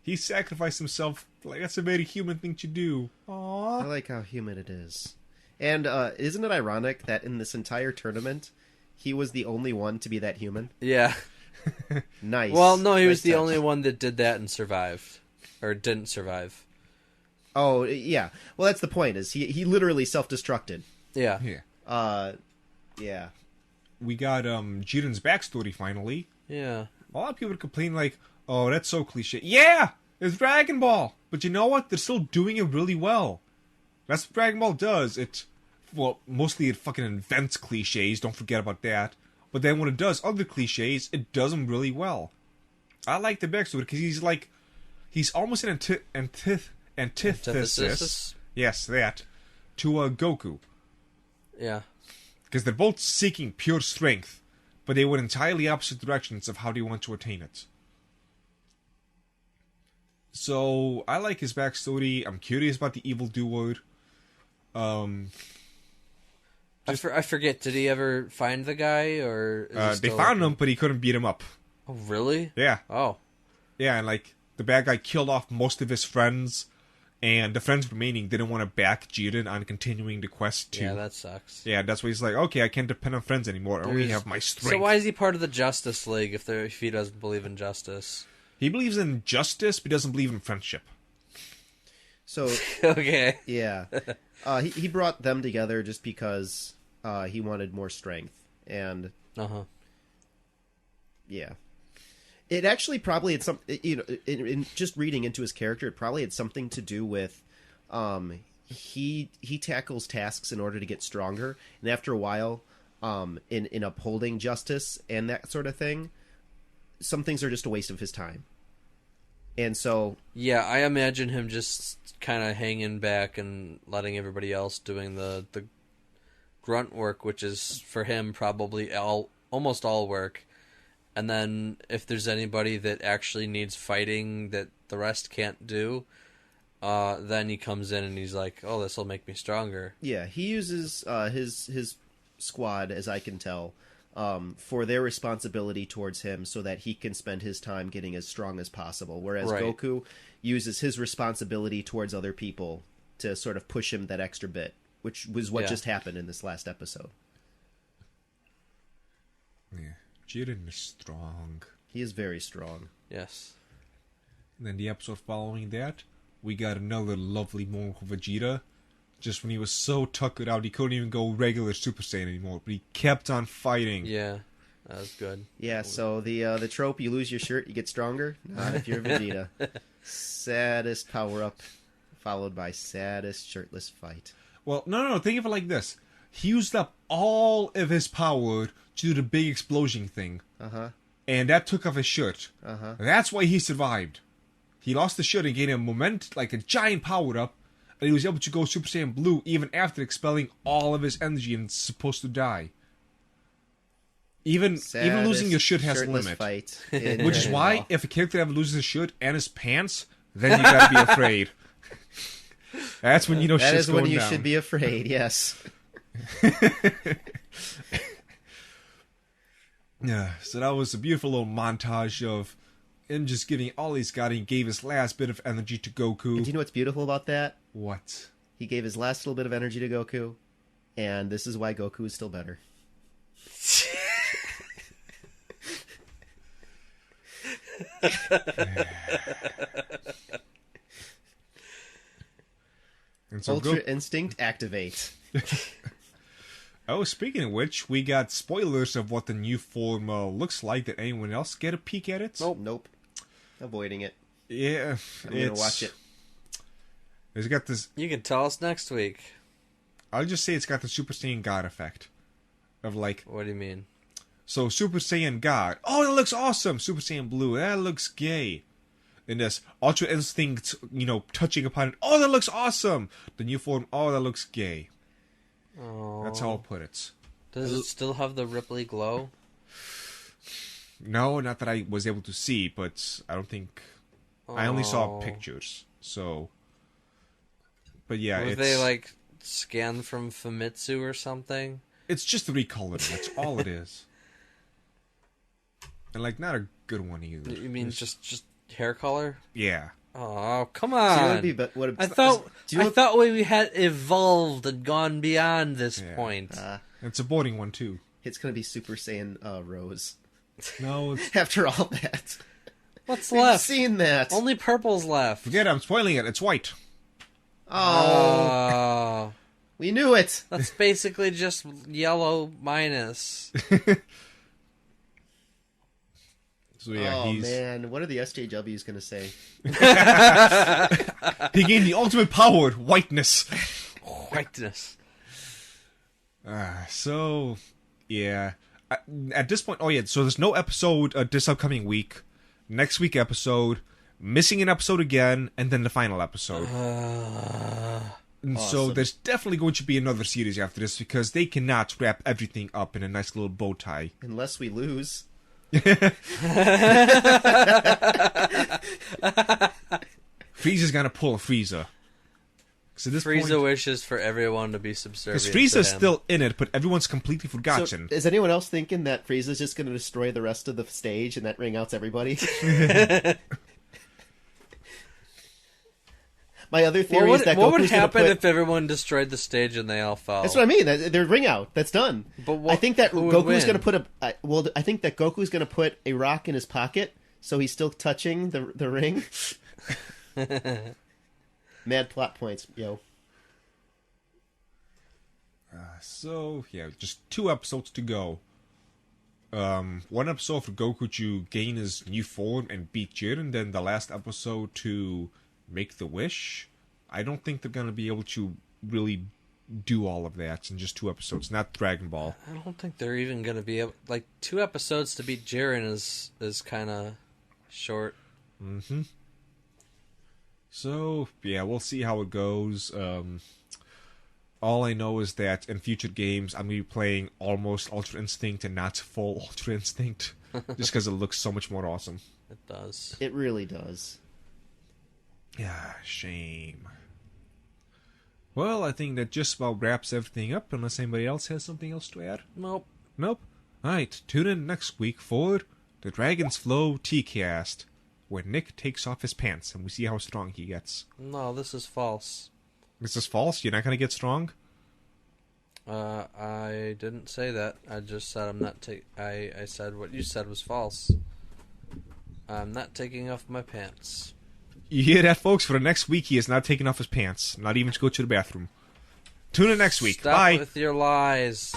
He sacrificed himself. Like, that's a very human thing to do. Aww. I like how human it is. And isn't it ironic that in this entire tournament, he was the only one to be that human? Yeah. Nice. Well, no, he was the touch. only one that did that and survived. Or didn't survive. Oh, yeah. Well, that's the point, is he literally self-destructed. Yeah. Yeah. Yeah. We got Jiren's backstory finally. Yeah. A lot of people complain like, oh, that's so cliche. Yeah! It's Dragon Ball! But you know what? They're still doing it really well. That's what Dragon Ball does. Mostly it fucking invents cliches, don't forget about that. But then when it does other cliches, it does them really well. I like the backstory because he's almost an antithesis. Yes, that. To Goku. Yeah. Because they're both seeking pure strength, but they went entirely opposite directions of how they want to attain it. So, I like his backstory. I'm curious about the evildoer. I forget, did he ever find the guy, or... They found him, but he couldn't beat him up. Oh, really? Yeah. Oh. Yeah, and the bad guy killed off most of his friends, and the friends remaining didn't want to back Jiren on continuing the quest to... Yeah, that sucks. Yeah, that's why he's like, okay, I can't depend on friends anymore. I only have my strength. So why is he part of the Justice League if he doesn't believe in justice? He believes in justice, but he doesn't believe in friendship. So... Okay. Yeah. He brought them together just because he wanted more strength. And... Uh-huh. Yeah. It actually probably had some... in just reading into his character, it probably had something to do with... he tackles tasks in order to get stronger. And after a while, in upholding justice and that sort of thing, some things are just a waste of his time. And so... Yeah, I imagine him just kind of hanging back and letting everybody else doing the grunt work, which is, for him, probably almost all work. And then if there's anybody that actually needs fighting that the rest can't do, then he comes in and he's like, oh, this will make me stronger. Yeah, he uses his squad, as I can tell, for their responsibility towards him so that he can spend his time getting as strong as possible. Whereas Right. Goku uses his responsibility towards other people to sort of push him that extra bit, which was what just happened in this last episode. Yeah. Jiren is strong. He is very strong. Yes. And then the episode following that, we got another lovely moment of Vegeta. Just when he was so tuckered out, he couldn't even go regular Super Saiyan anymore, but he kept on fighting. Yeah, that was good. Yeah, so the trope, you lose your shirt, you get stronger? Not if you're Vegeta. Saddest power-up, followed by saddest shirtless fight. Well, no. Think of it like this. He used up all of his power to do the big explosion thing. Uh-huh. And that took off his shirt. Uh-huh. That's why he survived. He lost the shirt and gained a giant power up. And he was able to go Super Saiyan Blue even after expelling all of his energy and supposed to die. Even losing your shirt has a limit. Fight Which is why, if a character ever loses his shirt and his pants, then you gotta be afraid. That's when you know shit's going down. That is when you should be afraid, yes. Yeah, so that was a beautiful little montage of him just giving all he's got. He gave his last bit of energy to Goku. And do you know what's beautiful about that? What? He gave his last little bit of energy to Goku, and this is why Goku is still better. And so Ultra Instinct activate. Oh, speaking of which, we got spoilers of what the new form looks like. Did anyone else get a peek at it? Nope. Avoiding it. Yeah, I'm gonna watch it. It's got this. You can tell us next week. I'll just say it's got the Super Saiyan God effect. Of like. What do you mean? So Super Saiyan God. Oh, that looks awesome. Super Saiyan Blue. That looks gay. And this Ultra Instinct, touching upon it. Oh, that looks awesome. The new form. Oh, that looks gay. Oh. That's how I'll put it. Does it still have the Ripley glow? No, not that I was able to see, but I don't think... I only saw pictures, so... But yeah, Were they, scanned from Famitsu or something? It's just recoloring, that's all it is. And, not a good one either. You mean just hair color? Yeah. Oh, come on! I thought we had evolved and gone beyond this point. It's a boring one too. It's gonna be Super Saiyan Rose. No, after all that, what's left? We've seen that. Only purple's left. Forget it, I'm spoiling it. It's white. Oh, we knew it. That's basically just yellow minus. So, yeah, man, what are the SJWs gonna say? He gained the ultimate power, whiteness. Whiteness. So, yeah. At this point, so there's no episode this upcoming week. Next week episode, missing an episode again, and then the final episode. And awesome. So there's definitely going to be another series after this because they cannot wrap everything up in a nice little bow tie. Unless we lose. Frieza's gonna pull a Frieza. So Frieza wishes for everyone to be subservient. Because Frieza's still in it, but everyone's completely forgotten. So, is anyone else thinking that Frieza's just gonna destroy the rest of the stage and that ring outs everybody? My other theory is that what would happen if everyone destroyed the stage and they all fell? That's what I mean. They're ring out. That's done. But I think that Goku's going to put I think that Goku's going to put a rock in his pocket, so he's still touching the ring. Mad plot points, yo. So yeah, just 2 episodes to go. 1 episode for Goku to gain his new form and beat Jiren, then the last episode to make the wish. I don't think they're going to be able to really do all of that in just 2 episodes. Not Dragon Ball. I don't think they're even going to be able... 2 episodes to beat Jiren is kind of short. Mm-hmm. So, yeah, we'll see how it goes. All I know is that in future games, I'm going to be playing almost Ultra Instinct and not full Ultra Instinct. Just because it looks so much more awesome. It does. It really does. Yeah, shame. Well, I think that just about wraps everything up, unless anybody else has something else to add. Nope. Alright, tune in next week for the Dragon's Flow Teacast, where Nick takes off his pants and we see how strong he gets. No, this is false. This is false? You're not going to get strong? I didn't say that. I just said I'm not I said what you said was false. I'm not taking off my pants. You hear that, folks? For the next week, he is not taking off his pants. Not even to go to the bathroom. Tune in next week. Stop Bye. with your lies.